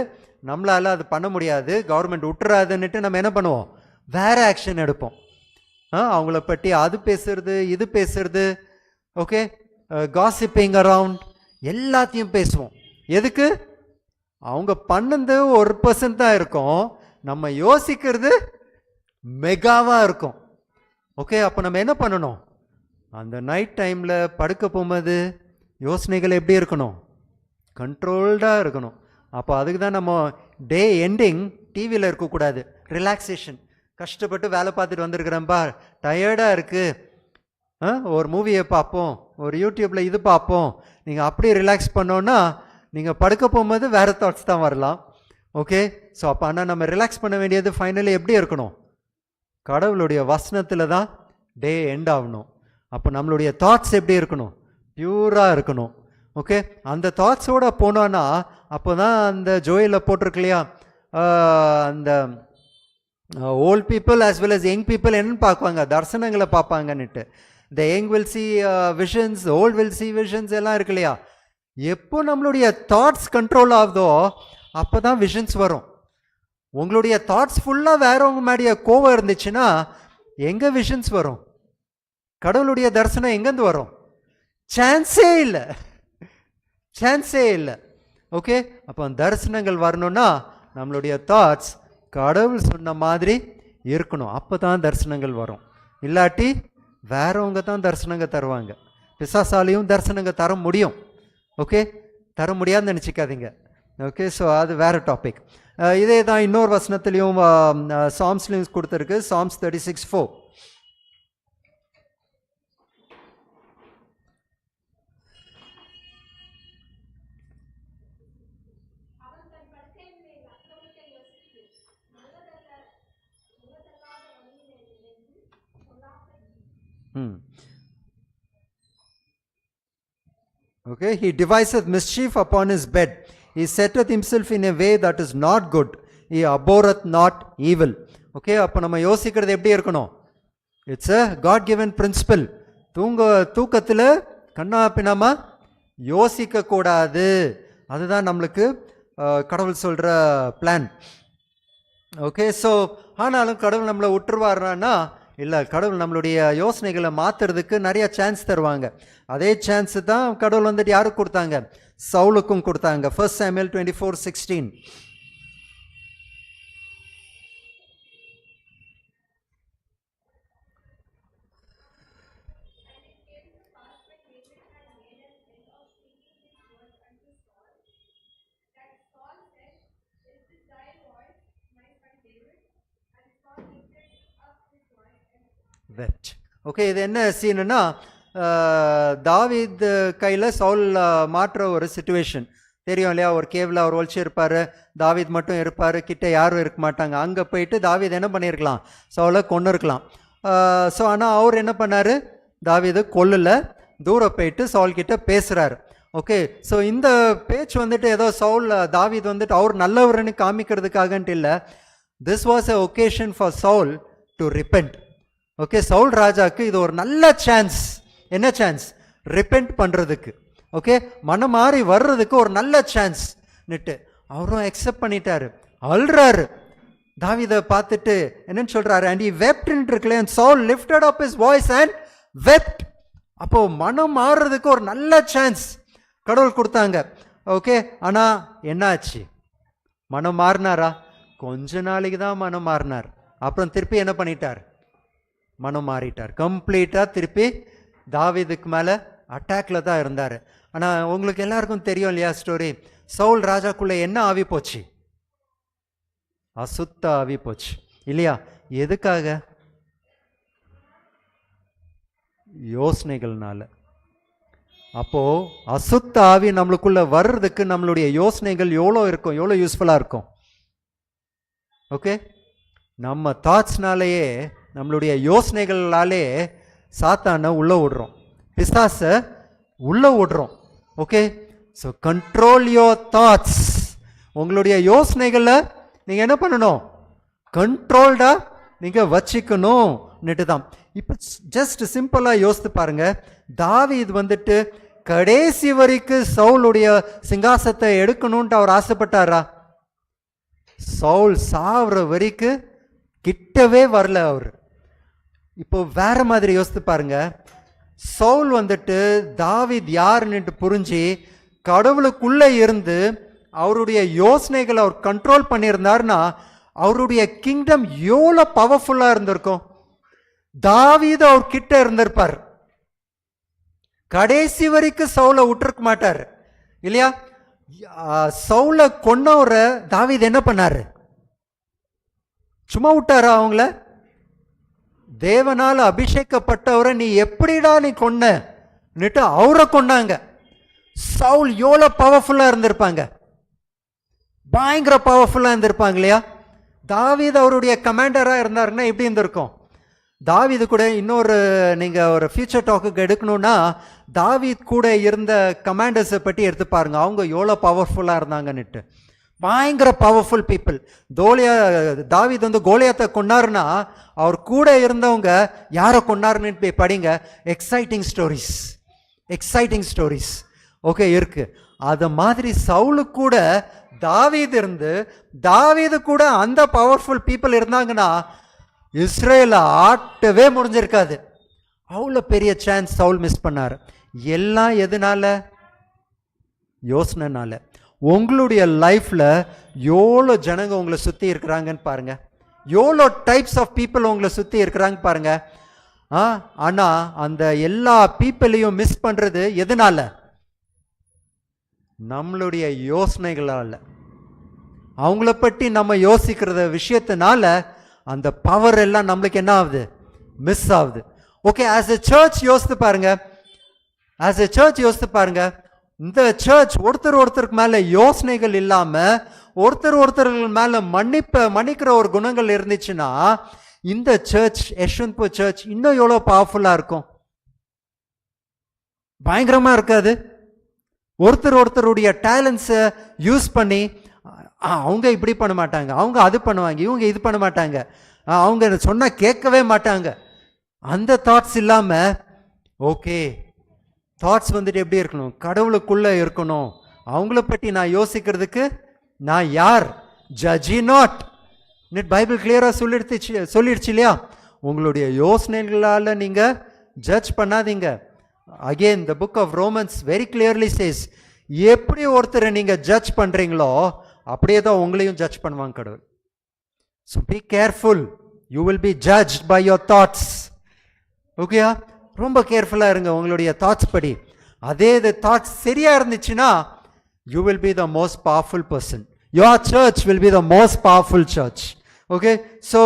நம்மளால அது பண்ண முடியாது, கவர்மெண்ட் விட்டுறாதுன்னுட்டு நம்ம என்ன பண்ணுவோம்? வேற ஆக்ஷன் எடுப்போம். அவங்கள பற்றி அது பேசுறது, இது பேசுறது, ஓகே, காசிப்பிங் அரவுண்ட், எல்லாத்தையும் பேசுவோம். எதுக்கு? அவங்க பண்ணது 1% தான் இருக்கும், நம்ம யோசிக்கிறது மெகாவாக இருக்கும். ஓகே, அப்போ நம்ம என்ன பண்ணணும்? அந்த நைட் டைமில் படுக்க போகும்போது யோசனைகள் எப்படி இருக்கணும்? கண்ட்ரோல்டாக இருக்கணும். அப்போ அதுக்கு தான் நம்ம டே எண்டிங் டிவியில் இருக்கக்கூடாது. ரிலாக்ஸேஷன், கஷ்டப்பட்டு வேலை பார்த்துட்டு வந்திருக்கிறேன்ப்பா, டயர்டாக இருக்குது, ஒரு மூவியை பார்ப்போம், ஒரு யூடியூப்பில் இது பார்ப்போம். நீங்கள் அப்படி ரிலாக்ஸ் பண்ணோன்னா நீங்கள் படுக்க போகும்போது வேறு தாட்ஸ் தான் வரலாம். ஓகே, ஸோ அப்போ ஆனால் நம்ம ரிலாக்ஸ் பண்ண வேண்டியது ஃபைனலி எப்படி இருக்கணும்? கடவுளுடைய வசனத்தில் தான் டே எண்ட் ஆகணும். அப்போ நம்மளுடைய தாட்ஸ் எப்படி இருக்கணும்? பியூராக இருக்கணும். ஓகே, அந்த தாட்ஸோடு போனோன்னா அப்போ தான் அந்த ஜோயில் போட்டிருக்கு இல்லையா, அந்த old people as well as young people என்னன்னு பார்க்குவாங்க? தரிசனங்களை பார்ப்பாங்கன்னுட்டு. The young will see visions, old will see visions எல்லாம் இருக்கு இல்லையா? எப்போ நம்மளுடைய தாட்ஸ் கண்ட்ரோல் ஆகுதோ அப்போ தான் விஷன்ஸ் வரும். உங்களுடைய தாட்ஸ் ஃபுல்லாக வேறவங்க மேடைய கோவம் இருந்துச்சுன்னா எங்கே விஷன்ஸ் வரும்? கடவுளுடைய தரிசனம் எங்கேருந்து வரும்? சான்ஸே இல்லை, சான்ஸே இல்லை. ஓகே, அப்போ தரிசனங்கள் வரணும்னா நம்மளுடைய தாட்ஸ் கடவுள் சொன்ன மாதிரி இருக்கணும். அப்போ தான் தரிசனங்கள் வரும். இல்லாட்டி வேறவங்க தான் தரிசனங்க தருவாங்க. பிசாசாலையும் தரிசனங்க தர முடியும். ஓகே, தர முடியாதுன்னு நினச்சிக்காதீங்க. ஓகே, ஸோ அது வேறு டாபிக். இதே தான் இன்னொரு வசனத்துலேயும் சாம்ஸ்லையும் கொடுத்துருக்கு. Sam's 36:4. Okay, he deviseth mischief upon his bed. He setteth himself in a way that is not good. He abhorreth not evil. Okay, அப்போ நம்ம யோசிக்கிறது எப்படி இருக்கணும்? It's a God given principle. தூக்கத்தில் கண்ணா பின்னாம யோசிக்க கூடாது. அதுதான் நம்மளுக்கு கடவுள் சொல்கிற பிளான். ஓகே, ஸோ ஆனாலும் கடவுள் நம்மளை விட்டுருவாருன்னா இல்லை, கடவுள் நம்மளுடைய யோசனைகளை மாற்றுறதுக்கு நிறைய சான்ஸ் தருவாங்க. அதே சான்ஸ் தான் கடவுள் வந்துட்டு யாருக்கு கொடுத்தாங்க? சவுலுக்கும் கொடுத்தாங்க. 1 Samuel 24:16. ஓகே, இது என்ன சீனுன்னா, தாவீது கையில் சவுல் மாற்ற ஒரு சிச்சுவேஷன் தெரியும் இல்லையா? ஒரு கேவில் அவர் ஒழிச்சு இருப்பார், தாவீது மட்டும் இருப்பார், கிட்ட யாரும் இருக்க மாட்டாங்க. அங்கே போயிட்டு தாவீது என்ன பண்ணியிருக்கலாம்? சவுலை கொன்று இருக்கலாம். ஸோ ஆனால் அவர் என்ன பண்ணார்? தாவீது கொல்லல, தூரம் போயிட்டு சவுல் கிட்ட பேசுகிறாரு. ஓகே, ஸோ இந்த பேச்சு வந்துட்டு ஏதோ சவுல் தாவீது வந்துட்டு அவர் நல்லவர்னு காமிக்கிறதுக்காகன்ட்டு இல்லை. This was a occasion for Saul to repent. Okay, Saul ராஜாக்கு இது ஒரு நல்ல சான்ஸ். என்ன சான்ஸ்? ரிப்பெண்ட் பண்ணுறதுக்கு. ஓகே, மனம் மாறி வர்றதுக்கு ஒரு நல்ல சான்ஸ் நிட்டு அவரும் அக்செப்ட் பண்ணிட்டாரு. அல்றாரு தாவீதை பார்த்துட்டு என்னன்னு சொல்றாரு? and he wept இருக்குல்ல, and Saul lifted up his voice and wept. அப்போ மனம் மாறுறதுக்கு ஒரு நல்ல சான்ஸ் கடவுள் கொடுத்தாங்க. ஓகே, ஆனா என்ன ஆச்சு? மனம் மாறினாரா? கொஞ்ச நாளைக்கு தான் மனம் மாறினார். அப்புறம் திருப்பி என்ன பண்ணிட்டார்? மனம் மாறிட்டார். கம்ப்ளீட்டா திருப்பி தாவீதுக்கு மேல அட்டாக்ல தான் இருந்தாரு. ஆனா உங்களுக்கு எல்லாருக்கும் தெரியும் இல்லையா ஸ்டோரி? சவுல் ராஜாக்குள்ள என்ன ஆவி போச்சு? அசுத்த ஆவி போச்சு இல்லையா? எதுக்காக? யோசனைகள்னால. அப்போ அசுத்த ஆவி நம்மளுக்குள்ள வர்றதுக்கு நம்மளுடைய யோசனைகள் எவ்வளோ இருக்கும், எவ்வளோ யூஸ்ஃபுல்லா இருக்கும். ஓகே, நம்ம தாட்ஸ்னாலேயே, நம்மளுடைய யோசனைகளாலே சாத்தான உள்ள விடுறோம், பிசாச உள்ள விடுறோம். Okay, so control your thoughts. உங்களுடைய யோசனைகளை நீங்க என்ன பண்ணணும்? கண்ட்ரோல்டா நீங்க வச்சுக்கணும் தான். இப்போ ஜஸ்ட் சிம்பிளா யோசித்து பாருங்க. தாவீது வந்துட்டு கடைசி வரைக்கும் சவுளுடைய சிங்காசத்தை எடுக்கணும்ட்டு அவர் ஆசைப்பட்டாரா? சவுல் சாவுற வரைக்கும் கிட்டவே வரல அவர். இப்போ வேற மாதிரி யோசித்து பாருங்க. சவுல் வந்துட்டு தாவீது யாருன்னு புரிஞ்சு கடவுளுக்குள்ள இருந்து அவருடைய யோசனைகளை அவர் கண்ட்ரோல் பண்ணியிருந்தாருன்னா அவருடைய கிங்டம் எவ்வளோ பவர்ஃபுல்லா இருந்திருக்கும். தாவீது அவர் கிட்ட இருந்திருப்பார். கடைசி வரைக்கும் சவுலை விட்டுருக்க மாட்டார் இல்லையா? சவுலை கொன்னவர தாவீது என்ன பண்ணாரு? சும்மா விட்டாரா அவங்கள? தேவனால் அபிஷேகப்பட்டவரை நீ எப்படிடா நீ கொன்னுட்டு அவரை கொண்டாங்க. சவுல் எவ்வளோ பவர்ஃபுல்லா இருந்திருப்பாங்க, பயங்கர பவர்ஃபுல்லா இருந்திருப்பாங்க இல்லையா? தாவீது அவருடைய கமாண்டரா இருந்தாருன்னா எப்படி இருந்திருக்கும்? தாவீது கூட இன்னொரு நீங்க ஒரு ஃபியூச்சர் டாக்குக்கு எடுக்கணும்னா தாவீது கூட இருந்த கமாண்டர்ஸை பற்றி எடுத்து பாருங்க. அவங்க எவ்வளோ பவர்ஃபுல்லா இருந்தாங்கன்னுட்டு. பயங்கர பவர்ஃபுல் பீப்புள். தாவீது வந்து கோலியாத்தை கொண்டாருன்னா அவர் கூட இருந்தவங்க யாரை கொண்டாருன்னு போய் படிங்க. Exciting stories, exciting stories. Okay இருக்கு. அது மாதிரி சவுலு கூட தாவீது இருந்து, தாவீது கூட அந்த பவர்ஃபுல் பீப்புள் இருந்தாங்கன்னா இஸ்ரேல ஆட்டவே முடிஞ்சிருக்காது. அவ்வளோ பெரிய சான்ஸ் சவுல் மிஸ் பண்ணார். எல்லாம் எதனால? யோசனைனால. உங்களுடைய லைஃப்ல எவ்வளோ ஜனங்க உங்களை சுத்தி இருக்கிறாங்கன்னு பாருங்க. எவ்வளோ டைப்ஸ் ஆஃப் பீப்புள் உங்களை சுத்தி இருக்கிறாங்க பாருங்க. ஆனா அந்த எல்லா பீப்புளையும் மிஸ் பண்றது எதனால? நம்மளுடைய யோசனைகளால. அவங்கள பற்றி நம்ம யோசிக்கிற விஷயத்தினால அந்த பவர் எல்லாம் நம்மளுக்கு என்ன ஆகுது? மிஸ் ஆகுது. ஓகே, ஆஸ் எ சர்ச் யோசித்து பாருங்க. ஆஸ் எ சர்ச் யோசித்து பாருங்க. இந்த சர்ச் ஒருத்தருக்கு மேல யோசனைகள் இல்லாம ஒருத்தர்கள் மேல மன்னிக்கிற ஒரு குணங்கள் இருந்துச்சுன்னா இந்த சர்ச், யஷ்வந்த்பூர் சர்ச் இன்னும் எவ்வளவு பவர்ஃபுல்லா இருக்கும். பயங்கரமா இருக்காது? ஒருத்தருடைய டேலண்ட்ஸை யூஸ் பண்ணி அவங்க இப்படி பண்ண மாட்டாங்க, அவங்க அது பண்ணுவாங்க, இவங்க இது பண்ண மாட்டாங்க, அவங்க சொன்னா கேட்கவே மாட்டாங்க. அந்த தாட்ஸ் இல்லாம ஓகே, தாட்ஸ் வந்துட்டு எப்படி இருக்கணும்? கடவுளுக்குள்ள இருக்கணும். அவங்கள பற்றி நான் யோசிக்கிறதுக்கு நான் யார்? ஜட்ஜி நாட். பைபிள் கிளியரா சொல்லிடுச்சு இல்லையா? உங்களுடைய யோசனைகளால நீங்க ஜட்ஜ் பண்ணாதீங்க. Again the book of Romans very clearly says, எப்படி ஒருத்தரை நீங்க ஜட்ஜ் பண்றீங்களோ அப்படியே தான் உங்களையும் ஜட்ஜ் பண்ணுவாங்க கடவுள். So be careful, you will be judged by your thoughts. ஓகேயா? ரொம்ப கேர்ஃபுல்லா இருங்க உங்களுடைய தாட்ஸ் படி. அதே தாட்ஸ் சரியா இருந்துச்சுன்னா you will be the most powerful person. Your church will be the most powerful church. Okay, so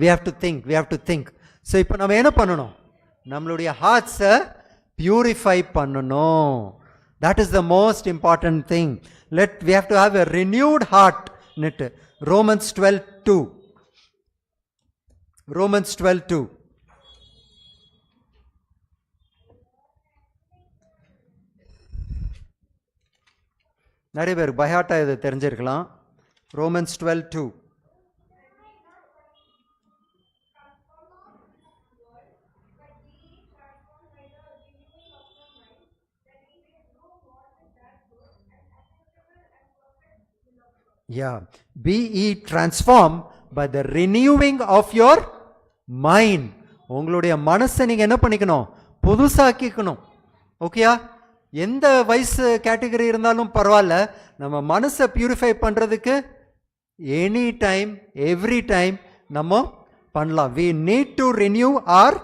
we have to think, we have to think. So இப்போ நம்ம என்ன பண்ணணும்? நம்மளுடைய ஹார்ட்ஸை பியூரிஃபை பண்ணணும். That is the most important thing. We have to have a renewed heart. Romans 12:2. Romans 12:2. நிறைய பேர் பயாட்டா இது தெரிஞ்சிருக்கலாம். Romans 12:2. Yeah, be ye transformed by the renewing of your mind. உங்களுடைய மனசை நீங்க என்ன பண்ணிக்கணும்? புதுசாக்கிக்கணும். ஓகேயா? எந்த வயசு கேட்டகரி இருந்தாலும் பரவாயில்ல, நம்ம மனசை பியூரிஃபை பண்ணுறதுக்கு எனி டைம் எவ்ரி டைம் நம்ம பண்ணலாம். we need to renew our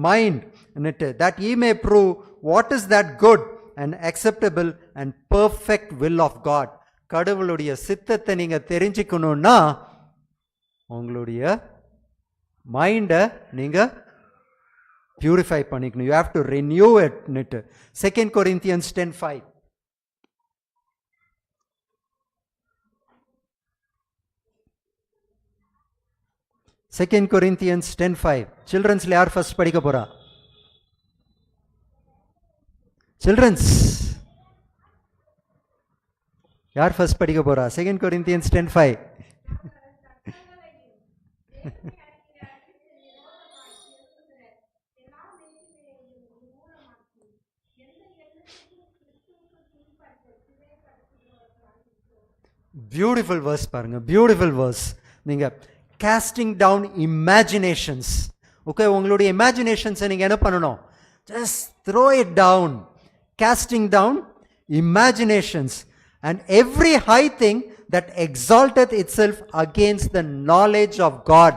mind that ye may prove what is that good and acceptable and perfect will of God. கடவுளுடைய சித்தத்தை நீங்க தெரிஞ்சுக்கணும்னா உங்களுடைய மைண்டை நீங்க பியூரிஃபை பண்ணிக்கணும். you have to renew it. 2 Corinthians 10:5. Second Corinthians 10:5. சில்ட்ரன்ஸ்ல யார் ஃபர்ஸ்ட் படிக்க போறா? சில்ட்ரன்ஸ் யார் ஃபர்ஸ்ட் படிக்க போறா? 2 Corinthians 10:5. பியூட்டிஃபுல் வேர்ஸ் பாருங்க, பியூட்டிஃபுல் வேர்ஸ். நீங்க casting down imaginations. ஓகே, உங்களுடைய இமேஜினேஷன்ஸை நீங்கள் என்ன பண்ணணும்? just throw it down. casting down imaginations and every high thing that exalteth itself against the knowledge of God.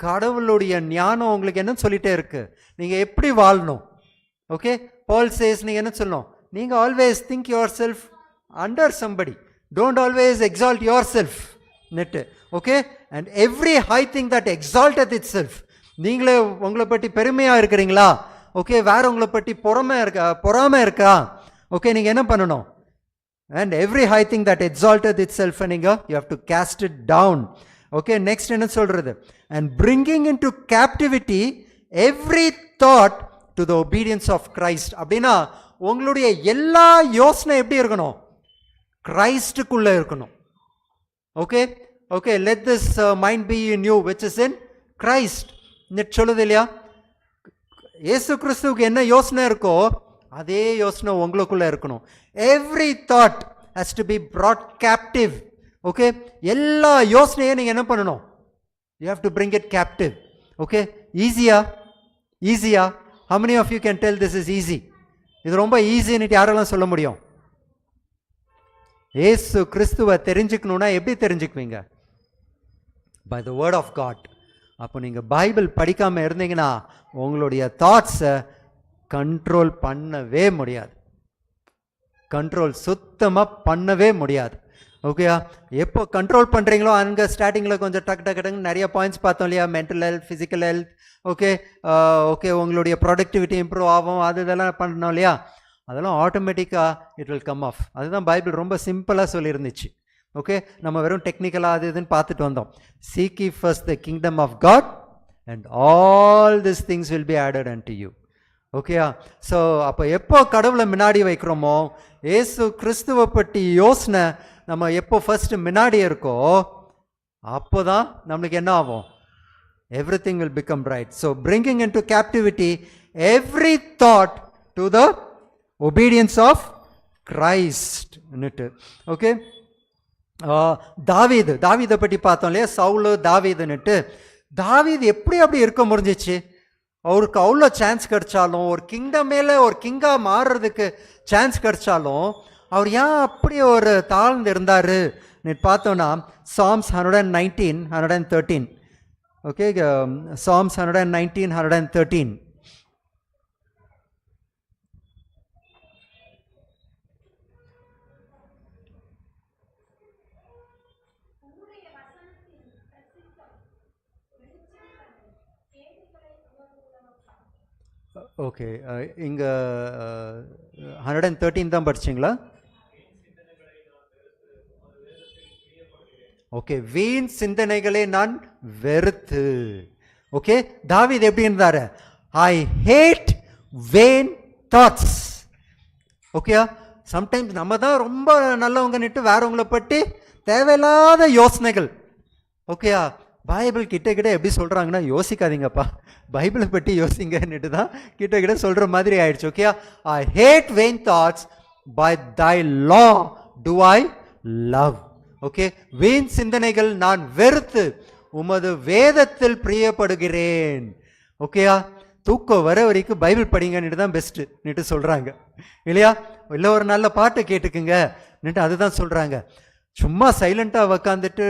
கடவுளுடைய ஞானம் உங்களுக்கு என்ன சொல்லிட்டே இருக்கு? நீங்கள் எப்படி வாழணும்? ஓகே, Paul says நீங்கள் என்ன சொல்லணும்? நீங்கள் always think yourself under somebody. don't always exalt yourself. Okay, and every high thing that exalteth itself. நீங்களே உங்களை பற்றி பெருமையா இருக்கிறீங்களா? ஓகே, வேற உங்களை பற்றி பொறாமை இருக்கா? ஓகே, நீங்க என்ன பண்ணணும்? and every high thing that exalteth itself, நீங்க you have to cast it down. Okay, next என்ன சொல்றது? and bringing into captivity every thought to the obedience of Christ. அப்படின்னா உங்களுடைய எல்லா யோசனை எப்படி இருக்கணும்? கிரைஸ்டுக்குள்ள இருக்கணும். Okay, okay, let this mind be in you which is in Christ. சொல்லுது இல்லையா? இயேசு கிறிஸ்துவுக்கு என்ன யோசனை இருக்கோ அதே யோசனை உங்களுக்குள்ள இருக்கணும். every thought has to be brought captive. Okay, எல்லா யோசனையும் நீங்க என்ன பண்ணணும்? you have to bring it captive. Okay, ஈஸியா? how many of you can tell this is easy? இது ரொம்ப ஈஸின்னு யாரெல்லாம் சொல்ல முடியும்? இயேசு கிறிஸ்துவை தெரிஞ்சுக்கணும்னா எப்படி தெரிஞ்சுக்குவீங்க? by the word of God. அப்போ நீங்க பைபிள் படிக்காம இருந்தீங்கன்னா உங்களுடைய தாட்ஸை கண்ட்ரோல் பண்ணவே முடியாது. கண்ட்ரோல் சுத்தமா பண்ணவே முடியாது. ஓகேயா? எப்போ கண்ட்ரோல் பண்றீங்களோ அங்கே ஸ்டார்டிங்கில் கொஞ்சம் டக்குன்னு நிறைய பாயிண்ட்ஸ் பார்த்தோம் இல்லையா? Mental health, physical health, okay, உங்களுடைய ப்ரொடக்டிவிட்டி இம்ப்ரூவ் ஆகும், இதெல்லாம் பண்ணணும் இல்லையா? அதெல்லாம் ஆட்டோமேட்டிக்காக இட் வில் கம் ஆஃப். அதுதான் பைபிள் ரொம்ப சிம்பிளாக சொல்லியிருந்துச்சு. ஓகே, நம்ம வெறும் டெக்னிக்கலாக இதுன்னு பார்த்துட்டு வந்தோம். seek ye first the kingdom of God and all these things will be added unto you. ஓகேயா? ஸோ அப்போ எப்போ கடவுளை முன்னாடி வைக்கிறோமோ, ஏசு கிறிஸ்துவை பற்றி யோசனை நம்ம எப்போ ஃபர்ஸ்ட் முன்னாடி இருக்கோ அப்போதான் நம்மளுக்கு என்ன ஆகும்? everything will become right. So bringing into captivity every thought to the obedience of Christ. Okay, தாவீதை பற்றி பார்த்தோம் இல்லையா? சவுல், தாவீதுன்னுட்டு. தாவீது எப்படி அப்படி இருக்க முடிஞ்சிச்சு? அவருக்கு அவ்வளோ சான்ஸ் கிடைச்சாலும், ஒரு கிங்டம் மேலே ஒரு கிங்காக மாறுறதுக்கு சான்ஸ் கிடைச்சாலும் அவர் ஏன் அப்படி ஒரு தாழ்ந்து இருந்தாரு பார்த்தோன்னா Psalms 119, 113. Okay, Psalms 119, 113. ஓகே, இங்கே 113 தான் படிச்சிங்களா? ஓகே, வீண் சிந்தனைகளை நான் வெறுத்து. ஓகே, தாவீது எப்படி இருந்தாரு? I hate vain thoughts. Okay, sometimes நம்ம தான் ரொம்ப நல்லவங்கன்னுட்டு வேறவங்களை பற்றி தேவையில்லாத யோசனைகள். ஓகேயா? பைபிள் கிட்ட எப்படி சொல்கிறாங்கன்னா, யோசிக்காதீங்கப்பா, பைபிளை பற்றி யோசிங்கன்னுட்டு தான் கிட்ட சொல்கிற மாதிரி ஆயிடுச்சு. Okay, I hate vain thoughts, by thy law do I love. Okay, வீண் சிந்தனைகள் நான் வெறுத்து உமது வேதத்தில் பிரியப்படுகிறேன். ஓகேயா? தூக்கம் வர வரைக்கும் பைபிள் படிங்கன்னுட்டு தான் பெஸ்ட்டுன்னுட்டு சொல்கிறாங்க இல்லையா? இல்லை ஒரு நல்ல பாட்டை கேட்டுக்குங்கன்னுட்டு அதுதான் சொல்கிறாங்க. சும்மா சைலண்ட்டாக உக்காந்துட்டு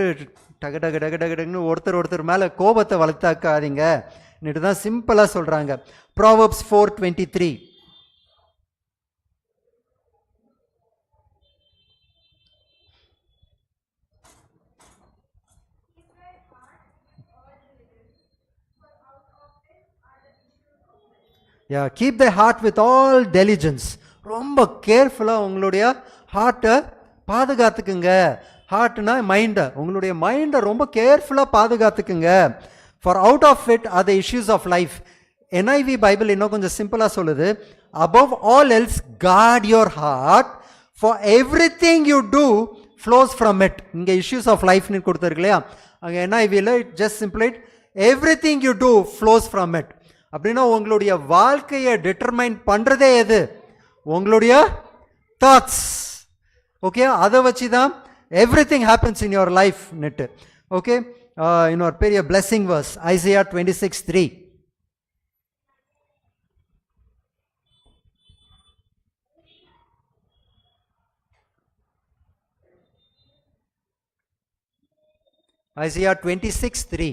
டக டக டக டகன்னு ஒருத்தர் மேலே கோபத்தை வளர்த்தாக்காதீங்கன்னுட்டு தான் சிம்பிளாக சொல்கிறாங்க. Proverbs 4:23. Keep thy heart with all diligence. ரொம்ப கேர்ஃபுல்லாக உங்களுடைய ஹார்ட்டை பாதுகாத்துக்குங்க. ஹார்ட்னா மைண்டை, உங்களுடைய மைண்டை ரொம்ப கேர்ஃபுல்லாக பாதுகாத்துக்குங்க. For out of it are the issues of life. NIV Bible இன்னும் கொஞ்சம் சிம்பிளாக சொல்லுது, above all else guard your heart for everything you do flows from it. இங்கே issues of lifeன்னு கொடுத்துருக்கு இல்லையா? அங்கே NIVல just simply everything you do flows from it. அப்படின்னா உங்களுடைய வாழ்க்கையை டிட்டர்மைன் பண்ணுறதே எது? உங்களுடைய தாட்ஸ். ஓகே, அதை வச்சு தான் everything happens in your life net. Okay, இன்னொரு பெரிய blessing verse Isaiah 26:3. Isaiah 26:3.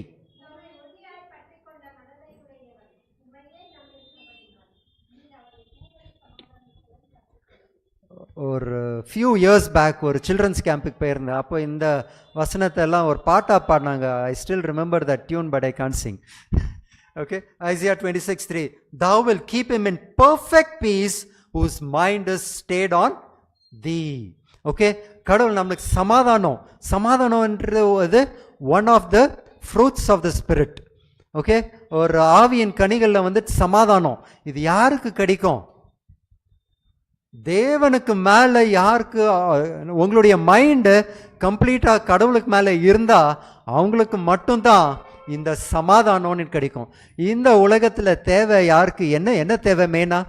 ஒரு ஃபியூ இயர்ஸ் பேக் ஒரு சில்ட்ரன்ஸ் கேம்புக்கு போயிருந்தேன். அப்போ இந்த வசனத்தை எல்லாம் ஒரு பாட்டாக பாடினாங்க. I still remember that tune but I can't Singh. Okay, Isaiah 26:3. Thou will keep him in perfect peace whose mind is stayed on thee. Okay, கடவுள் நம்மளுக்கு சமாதானம்ன்றது one of the fruits of the spirit. Okay, ஒரு ஆவியின் கனிகளில் வந்து சமாதானம். இது யாருக்கு கிடைக்கும்? தேவனுக்கு மேலே. யாருக்கு? உங்களுடைய மைண்டு கம்ப்ளீட்டாக கடவுளுக்கு மேலே இருந்தால் அவங்களுக்கு மட்டும்தான் இந்த சமாதானம்னு கிடைக்கும். இந்த உலகத்தில் தேவை யாருக்கு? என்ன தேவை? மெயினா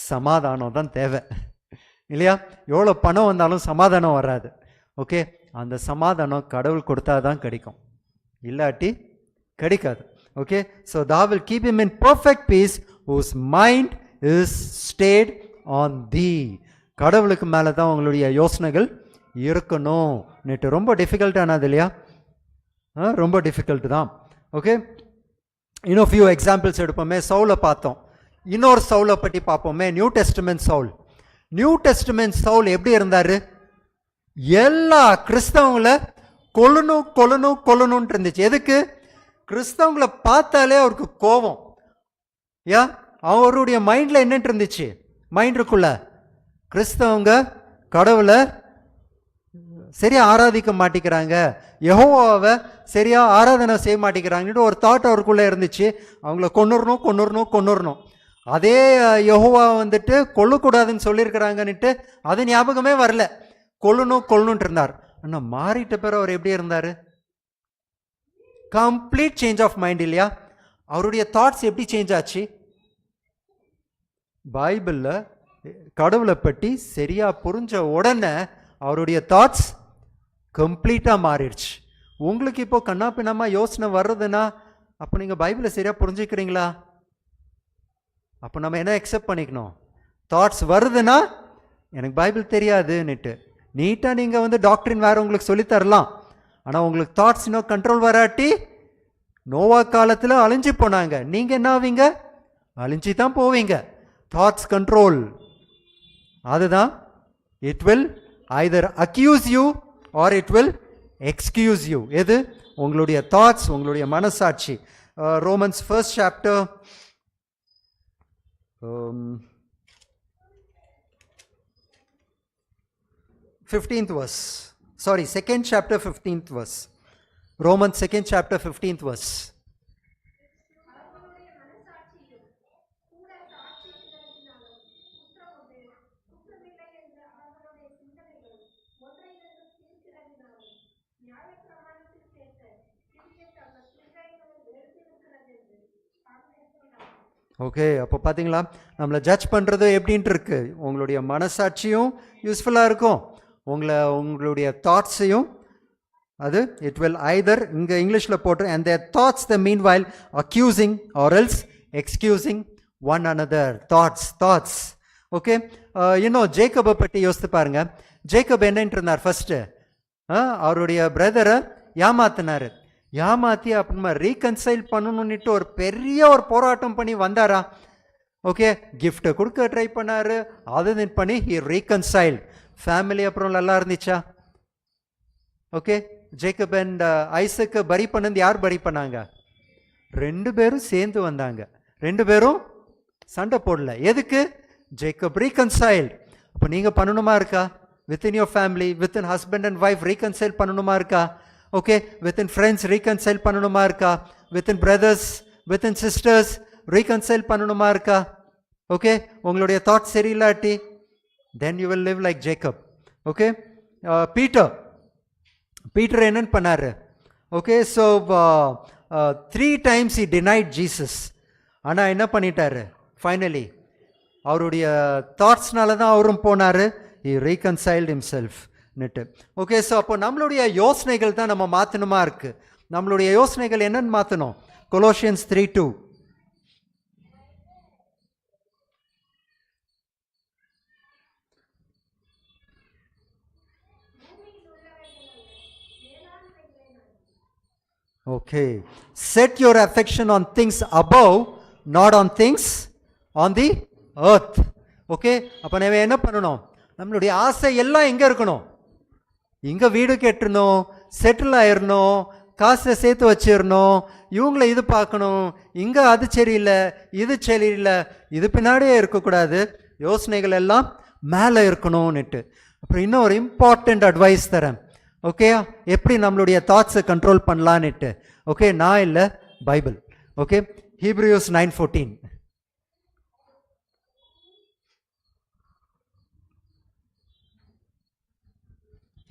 சமாதானம் தான் தேவை இல்லையா? எவ்வளோ பணம் வந்தாலும் சமாதானம் வராது. ஓகே, அந்த சமாதானம் கடவுள் கொடுத்தா தான் கிடைக்கும், இல்லாட்டி கிடைக்காது. Okay, so thou will keep him in perfect peace whose mind is stayed on thee. கடவுளுக்கு மேலே தான் உங்களுடைய யோசனைகள் இருக்கணும். நேற்று ரொம்ப டிஃபிகல்ட்டானது இல்லையா? ரொம்ப டிஃபிகல்ட் தான். ஓகே, இன்னும் ஃபியூ எக்ஸாம்பிள்ஸ் எடுப்போமே. சவுலை பார்த்தோம், இன்னொரு சவுலை பற்றி பார்ப்போமே. நியூ டெஸ்டமெண்ட் சவுல் எப்படி இருந்தார்? எல்லா கிறிஸ்தவங்களை கொல்லணும்னு இருந்துச்சு. எதுக்கு? கிறிஸ்தவங்களை பார்த்தாலே அவருக்கு கோபம். அவருடைய மைண்டில் என்னட்டு இருந்துச்சு? மைண்டுக்குள்ள கிறிஸ்தவங்க கடவுளை சரியா ஆராதிக்க மாட்டேங்கிறாங்க, யெகோவாவை சரியா ஆராதனை செய்ய மாட்டேங்கிறாங்கன்னு ஒரு தாட் அவருக்குள்ளே இருந்துச்சு. அவங்கள கொன்னுறணும். அதே யெகோவா வந்துட்டு கொல்லக்கூடாதுன்னு சொல்லியிருக்கிறாங்கன்னுட்டு அது ஞாபகமே வரல. கொல்லணுன்ட்டு இருந்தார். ஆனால் மாறிட்ட பிறகு அவர் எப்படி இருந்தார்? கம்ப்ளீட் சேஞ்ச் ஆஃப் மைண்ட் இல்லையா? அவருடைய தாட்ஸ் எப்படி சேஞ்ச் ஆச்சு? பைபிளில் கடவுளை பற்றி சரியா புரிஞ்ச உடனே அவருடைய தாட்ஸ் கம்ப்ளீட்டாக மாறிடுச்சு. உங்களுக்கு இப்போ கண்ணா பின்னாமா யோசனை வர்றதுன்னா அப்போ நீங்கள் பைபிளை சரியாக புரிஞ்சுக்கிறீங்களா? அப்போ நம்ம என்ன அக்செப்ட் பண்ணிக்கணும்? தாட்ஸ் வருதுன்னா எனக்கு பைபிள் தெரியாதுன்னுட்டு நீட்டாக நீங்கள் வந்து டாக்டரின் வேறு உங்களுக்கு சொல்லித்தரலாம். ஆனால் உங்களுக்கு தாட்ஸ் இன்னும் கண்ட்ரோல் வராட்டி நோவா காலத்தில் அழிஞ்சு போனாங்க. நீங்கள் என்ன ஆவீங்க? அழிஞ்சு தான் போவீங்க. தாட்ஸ் கண்ட்ரோல் அதுதான். It will either accuse you or it will excuse you. எது? உங்களுடைய தாட்ஸ், உங்களுடைய மனசாட்சி. Romans 1st chapter 15th verse. Sorry, 2nd chapter 15th verse. Romans 2nd chapter 15th verse. Okay, அப்போ பார்த்தீங்களா நம்மளை ஜட்ஜ் பண்ணுறது எப்படின்ட்டு இருக்கு. உங்களுடைய மனசாட்சியும் யூஸ்ஃபுல்லாக இருக்கும், உங்களுடைய தாட்ஸையும் அது இட் வில் ஐதர் இங்கே இங்கிலீஷில் போட்டு and their thoughts the meanwhile accusing or else excusing one another. Thoughts. Okay, இன்னும் ஜேக்கபை பற்றி யோசித்து பாருங்க. ஜேக்கப் என்னன்ட்டு இருந்தார் ஃபர்ஸ்ட், அவருடைய பிரதரை ஏமாத்தி அப்புறமா ரீகன்சைல் பண்ணணும்னுட்டு ஒரு பெரிய ஒரு போராட்டம் பண்ணி வந்தாரா? ஓகே, கிஃப்ட்டை கொடுக்க ட்ரை பண்ணாரு, அது பண்ணி ஹி ரீகன்சைல். ஃபேமிலி அப்புறம் நல்லா இருந்துச்சா? ஓகே, ஜேக்கப் அண்ட் ஐசக்கு பரி பண்ணது யார் பரி பண்ணாங்க? 2 பேரும் சேர்ந்து வந்தாங்க, 2 பேரும் சண்டை போடல. எதுக்கு? Jacob reconcile. அப்போ நீங்கள் பண்ணணுமா இருக்கா? Within your family, within husband and wife reconcile பண்ணணுமா இருக்கா? ஓகே, வித்தின் ஃப்ரெண்ட்ஸ் ரீகன்சைல் பண்ணணுமா இருக்கா? Within brothers, within sisters reconcile பண்ணணுமா இருக்கா? ஓகே, உங்களுடைய தாட்ஸ் சரியில்லாட்டி then you will live like Jacob. Okay, Peter என்னன்னு பண்ணாரு? Okay, so 3 times he denied Jesus. ஆனால் என்ன பண்ணிட்டாரு? ஃபைனலி அவருடைய தாட்ஸ்னால தான் அவரும் போனார். he reconciled himself. Net. Okay, so அப்போ நம்மளுடைய யோசனைகள் தான் நம்ம மாற்றணுமா இருக்குது. நம்மளுடைய யோசனைகள் என்னன்னு மாற்றணும்? Colossians 3:2. Okay, set your affection on things above, not on things on the earth. Okay, அப்போ நம்ம என்ன பண்ணணும்? நம்மளுடைய ஆசை எல்லாம் எங்கே இருக்கணும்? இங்கே வீடு கட்டணும், செட்டில் ஆயிடணும், காசை சேர்த்து வச்சிடணும், இவங்கள இது பார்க்கணும், இங்கே அது சரியில்லை, இது சரியில்லை, இது பின்னாடியே இருக்கக்கூடாது. யோசனைகள் எல்லாம் மேலே இருக்கணும்னுட்டு. அப்புறம் இன்னும் ஒரு இம்பார்ட்டண்ட் அட்வைஸ் தரேன். ஓகே, எப்படி நம்மளுடைய தாட்ஸை கண்ட்ரோல் பண்ணலான்னுட்டு. ஓகே, நான் இல்லை, Bible. Okay, Hebrews 9:14.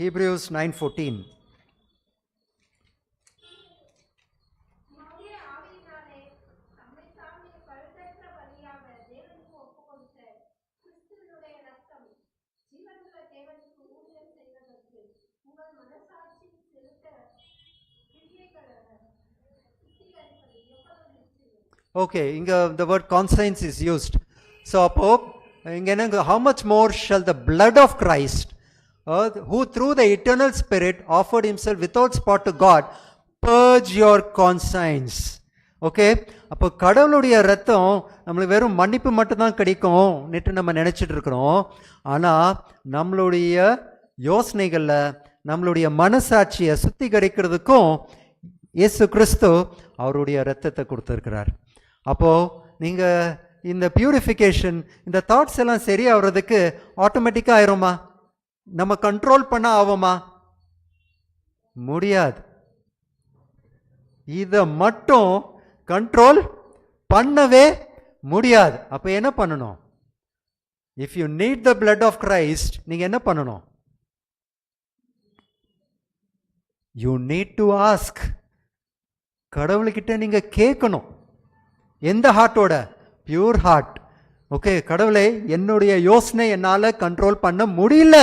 Hebrews 9:14. Okay, inga the word conscience is used. So appo inga enna, how much more shall the blood of Christ, who through the eternal spirit offered himself without spot to God, purge your conscience. Okay, அப்போ கடவுளுடைய ரத்தம் நம்மளுக்கு வெறும் மன்னிப்பு மட்டும்தான் கிடைக்கும் நேற்று நம்ம நினச்சிட்டு இருக்கிறோம். ஆனால் நம்மளுடைய யோசனைகளில் நம்மளுடைய மனசாட்சியை சுத்திகரிக்கிறதுக்கும் இயேசு கிறிஸ்து அவருடைய ரத்தத்தை கொடுத்துருக்கிறார். அப்போது நீங்கள் இந்த பியூரிஃபிகேஷன், இந்த தாட்ஸ் எல்லாம் சரியாகிறதுக்கு ஆட்டோமேட்டிக்காக ஆயிருமா? நம்ம கண்ட்ரோல் பண்ண ஆகுமா? முடியாது. இதை மட்டும் கண்ட்ரோல் பண்ணவே முடியாது. அப்போ என்ன பண்ணணும்? If you need the blood of Christ, நீங்கள் என்ன பண்ணணும்? You need to ask. கடவுள்கிட்ட நீங்கள் கேட்கணும். எந்த ஹார்ட்டோட? Pure heart. ஓகே, கடவுளை, என்னுடைய யோசனை என்னால் கண்ட்ரோல் பண்ண முடியல,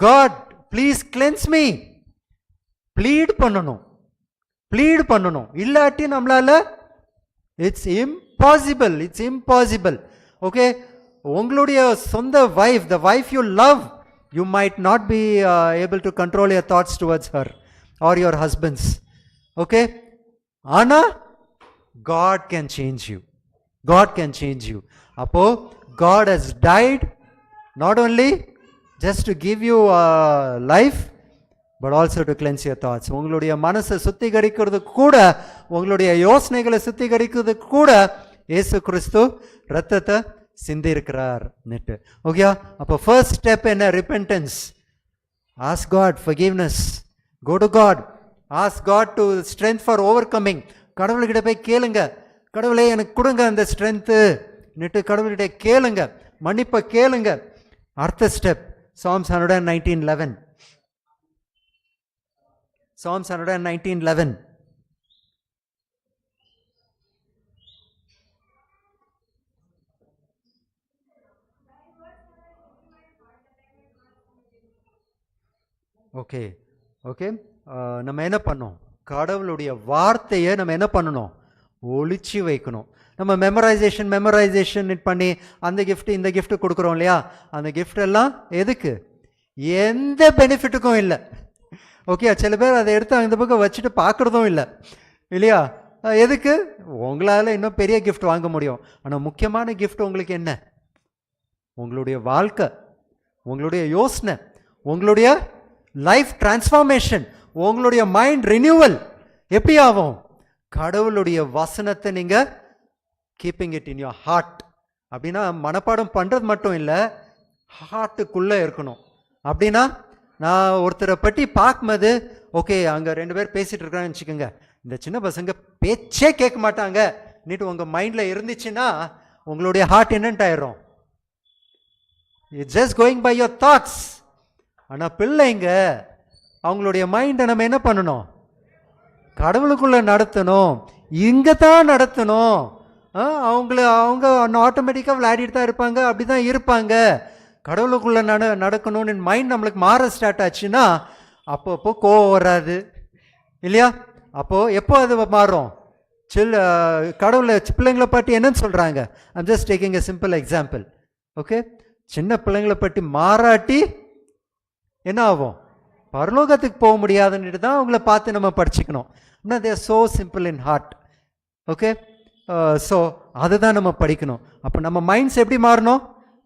God please cleanse me. Bleed பண்ணணும், ப்ளீட் பண்ணணும். இல்லாட்டி நம்மளால இட்ஸ் இம்பாசிபிள். ஓகே, உங்களுடைய சொந்த wife, the wife you love, you might not be able to control your thoughts towards her or your husbands. Okay, ana God can change you. God can change you. Appo God has died not only just to give you life but also to cleanse your thoughts. உங்களுடைய மனசை சுத்திகரிக்கிறதுக்கு கூட, உங்களுடைய யோசனைகளை சுத்திகரிக்கிறதுக்கு கூட இயேசு கிறிஸ்து ரத்தத்தை சிந்தி இருக்கிறார் நெட்டு. ஓகே, அப்போ ஃபர்ஸ்ட் ஸ்டெப் என்ன? Repentance. Ask God forgiveness. Go to God. Ask God to strength for overcoming. கடவுள்கிட்ட போய் கேளுங்க, கடவுளே எனக்கு கொடுங்க அந்த ஸ்ட்ரென்த்து நெட்டு. கடவுள்கிட்ட கேளுங்க, மன்னிப்பை கேளுங்க. அடுத்த step Psalms 119:11. Psalms 119:11. Okay, okay, நம்ம என்ன பண்ணோம்? கடவுளுடைய வார்த்தையை நம்ம என்ன பண்ணணும்? ஒளிச்சு வைக்கணும். நம்ம மெமரைசேஷன் பண்ணி அந்த கிஃப்ட் இந்த கிஃப்ட் கொடுக்குறோம் இல்லையா, அந்த கிஃப்ட் எல்லாம் எதுக்கு? எந்த பெனிஃபிட்டுக்கும் இல்லை. ஓகே, சில பேர் அதை எடுத்து அந்த பக்கம் வச்சுட்டு பார்க்குறதும் இல்லை இல்லையா. எதுக்கு? உங்களால் இன்னும் பெரிய கிஃப்ட் வாங்க முடியும். ஆனால் முக்கியமான கிஃப்ட் உங்களுக்கு என்ன? உங்களுடைய வாழ்க்கை, உங்களுடைய யோசனை, உங்களுடைய லைஃப் டிரான்ஸ்ஃபார்மேஷன், உங்களுடைய மைண்ட் ரினியூவல் எப்படி ஆகும்? கடவுளுடைய வசனத்தை நீங்கள் keeping it in your heart. அப்படின்னா மனப்பாடம் பண்ணுறது மட்டும் இல்லை, ஹார்ட்டுக்குள்ளே இருக்கணும். அப்படின்னா நான் ஒருத்தரை பற்றி பார்க்கும்போது, ஓகே அங்கே 2 பேர் பேசிகிட்டு இருக்காங்கன்னு வச்சுக்கோங்க, இந்த சின்ன பசங்க பேச்சே கேட்க மாட்டாங்க நீட்டு உங்கள் மைண்டில் இருந்துச்சுன்னா உங்களுடைய ஹார்ட் என்னன்ட்டு ஆயிரும். It's just going by your thoughts. ஆனால் பிள்ளைங்க அவங்களுடைய மைண்டை நம்ம என்ன பண்ணணும்? கடவுளுக்குள்ளே நடத்தணும், இங்கே தான் நடத்தணும். அவங்க ஆட்டோமேட்டிக்காக விளையாடிட்டு தான் இருப்பாங்க, அப்படி தான் இருப்பாங்க. கடவுளுக்குள்ளே நடக்கணும்னு மைண்ட் நம்மளுக்கு மாற ஸ்டார்ட் ஆச்சுன்னா அப்போ கோவம் வராது இல்லையா. அப்போது எப்போ அது மாறும்? கடவுளை பிள்ளைங்களை பற்றி என்னன்னு சொல்கிறாங்க? I'm just taking a simple example. Okay, சின்ன பிள்ளைங்களை பற்றி மாறாட்டி என்ன ஆகும்? பரலோகத்துக்கு போக முடியாதுன்னுட்டு தான் அவங்கள பார்த்து நம்ம படிச்சுக்கணும். ஆனால் they are so simple in heart. Okay, so அதுதான் நம்ம படிக்கணும். அப்போ நம்ம மைண்ட்ஸ் எப்படி மாறணும்?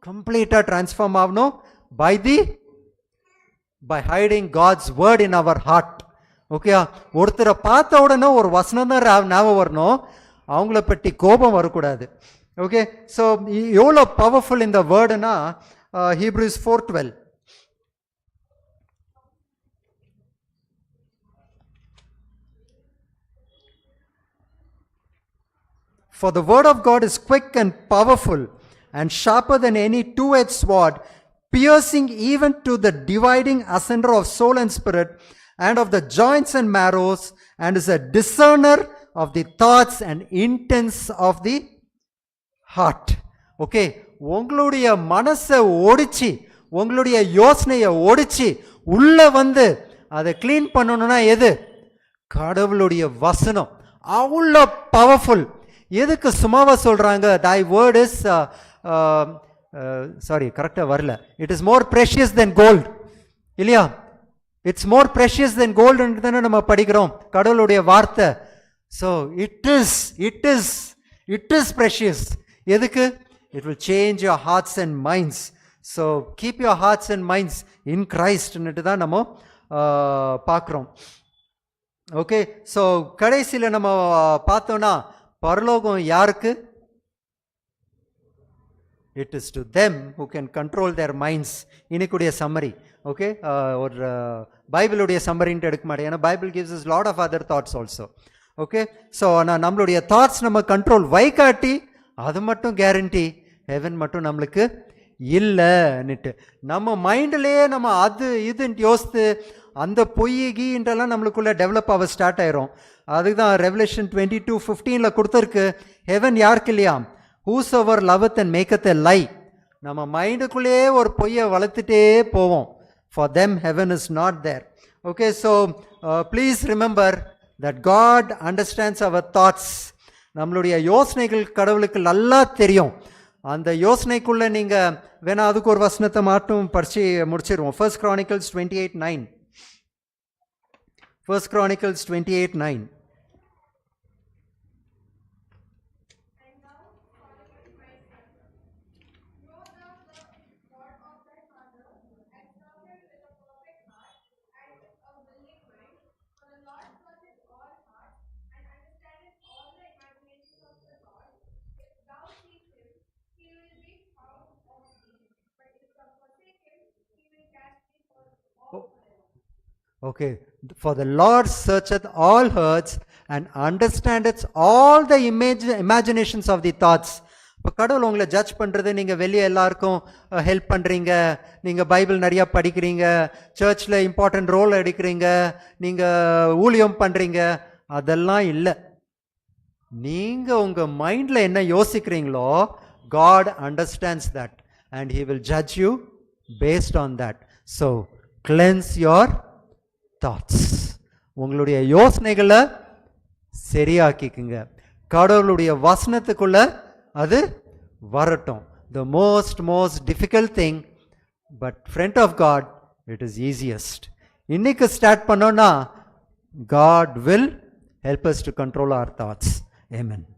கம்ப்ளீட்டாக டிரான்ஸ்ஃபார்ம் ஆகணும் by hiding God's word in our heart. Okay, ஒருத்தரை பார்த்த உடனே ஒரு வசனம் தான் ஞாபகம் வரணும், அவங்கள பற்றி கோபம் வரக்கூடாது. ஓகே, ஸோ எவ்வளோ பவர்ஃபுல் இந்த வேர்டுனா Hebrews 4:12. For the word of God is quick and powerful and sharper than any two-edged sword, piercing even to the dividing asunder of soul and spirit, and of the joints and marrows, and is a discerner of the thoughts and intents of the heart. Okay, உங்களுடைய மனசை ஒடிச்சு, உங்களுடைய யோசனையை ஒடிச்சு உள்ள வந்து அதை கிளீன் பண்ணணும்னா எது? கடவுளுடைய வசனம். அவ்வளோ பவர்ஃபுல். எதுக்கு சும்மாவா சொல்றாங்க? thy word is சாரி கரெக்டாக வரல. It is more precious than gold இல்லையா. இட்ஸ் மோர் ப்ரெஷியஸ் தென் கோல்டுன்னு தானே நம்ம படிக்கிறோம் கடவுளுடைய வார்த்தை. So it is precious. எதுக்கு? It will change your hearts and minds. So keep your hearts and minds in கிரைஸ்ட்னுட்டு தான் நம்ம பார்க்குறோம். ஓகே, ஸோ கடைசியில் நம்ம பார்த்தோன்னா பரலோகம் யாருக்கு? It is to them who can control their minds. இனிக்குடைய சம்மரி. ஓகே, ஒரு பைபிளுடைய சம்மரின்ட்டு எடுக்க மாட்டேன், ஏன்னா Bible gives us lot of other thoughts also. Okay, so ஆனால் நம்மளுடைய தாட்ஸ் நம்ம கண்ட்ரோல் வைக்காட்டி அது மட்டும் கேரண்டி ஹெவன் மட்டும் நம்மளுக்கு இல்லைன்னுட்டு. நம்ம மைண்டிலேயே நம்ம அது இதுன்ட்டு யோசித்து அந்த பொய்யகின்றெல்லாம் நம்மளுக்குள்ளே டெவலப் ஆக ஸ்டார்ட் ஆயிரும். அதுக்கு தான் ரெவலேஷன் 22:15 கொடுத்துருக்கு, ஹெவன் யாருக்கு இல்லையா? whosoever loveth and maketh a lie. நம்ம மைண்டுக்குள்ளேயே ஒரு பொய்யை வளர்த்துட்டே போவோம். for them heaven is not there. okay, so please remember that God understands our thoughts. நம்மளுடைய யோசனைகள் கடவுளுக்கு நல்லா தெரியும். அந்த யோசனைக்குள்ளே நீங்கள் வேணா அதுக்கு ஒரு வசனத்தை மட்டும் படித்து முடிச்சிருவோம். 1 Chronicles 28:9. 1 Chronicles 28:9. Okay, for the Lord searcheth all hearts and understandeth all the imaginations of the thoughts. இப்போ கடவுள் உங்களை ஜட்ஜ் பண்ணுறது, நீங்கள் வெளியே எல்லாருக்கும் ஹெல்ப் பண்ணுறீங்க, நீங்கள் பைபிள் நிறையா படிக்கிறீங்க, சர்ச்சில் இம்பார்ட்டன்ட் ரோல் எடுக்கிறீங்க, நீங்கள் ஊழியம் பண்ணுறீங்க, அதெல்லாம் இல்லை. நீங்கள் உங்கள் மைண்டில் என்ன யோசிக்கிறீங்களோ God understands that and He will judge you based on that. So cleanse your thoughts. உங்களுடைய யோசனைகளை சரியாக்கிக்குங்க. கடவுளுடைய வசனத்துக்குள்ள அது வரட்டும். The most difficult thing, but friend of God, it is easiest. இன்னைக்கு ஸ்டார்ட் பண்ணோம்னா God will help us to control our thoughts. Amen.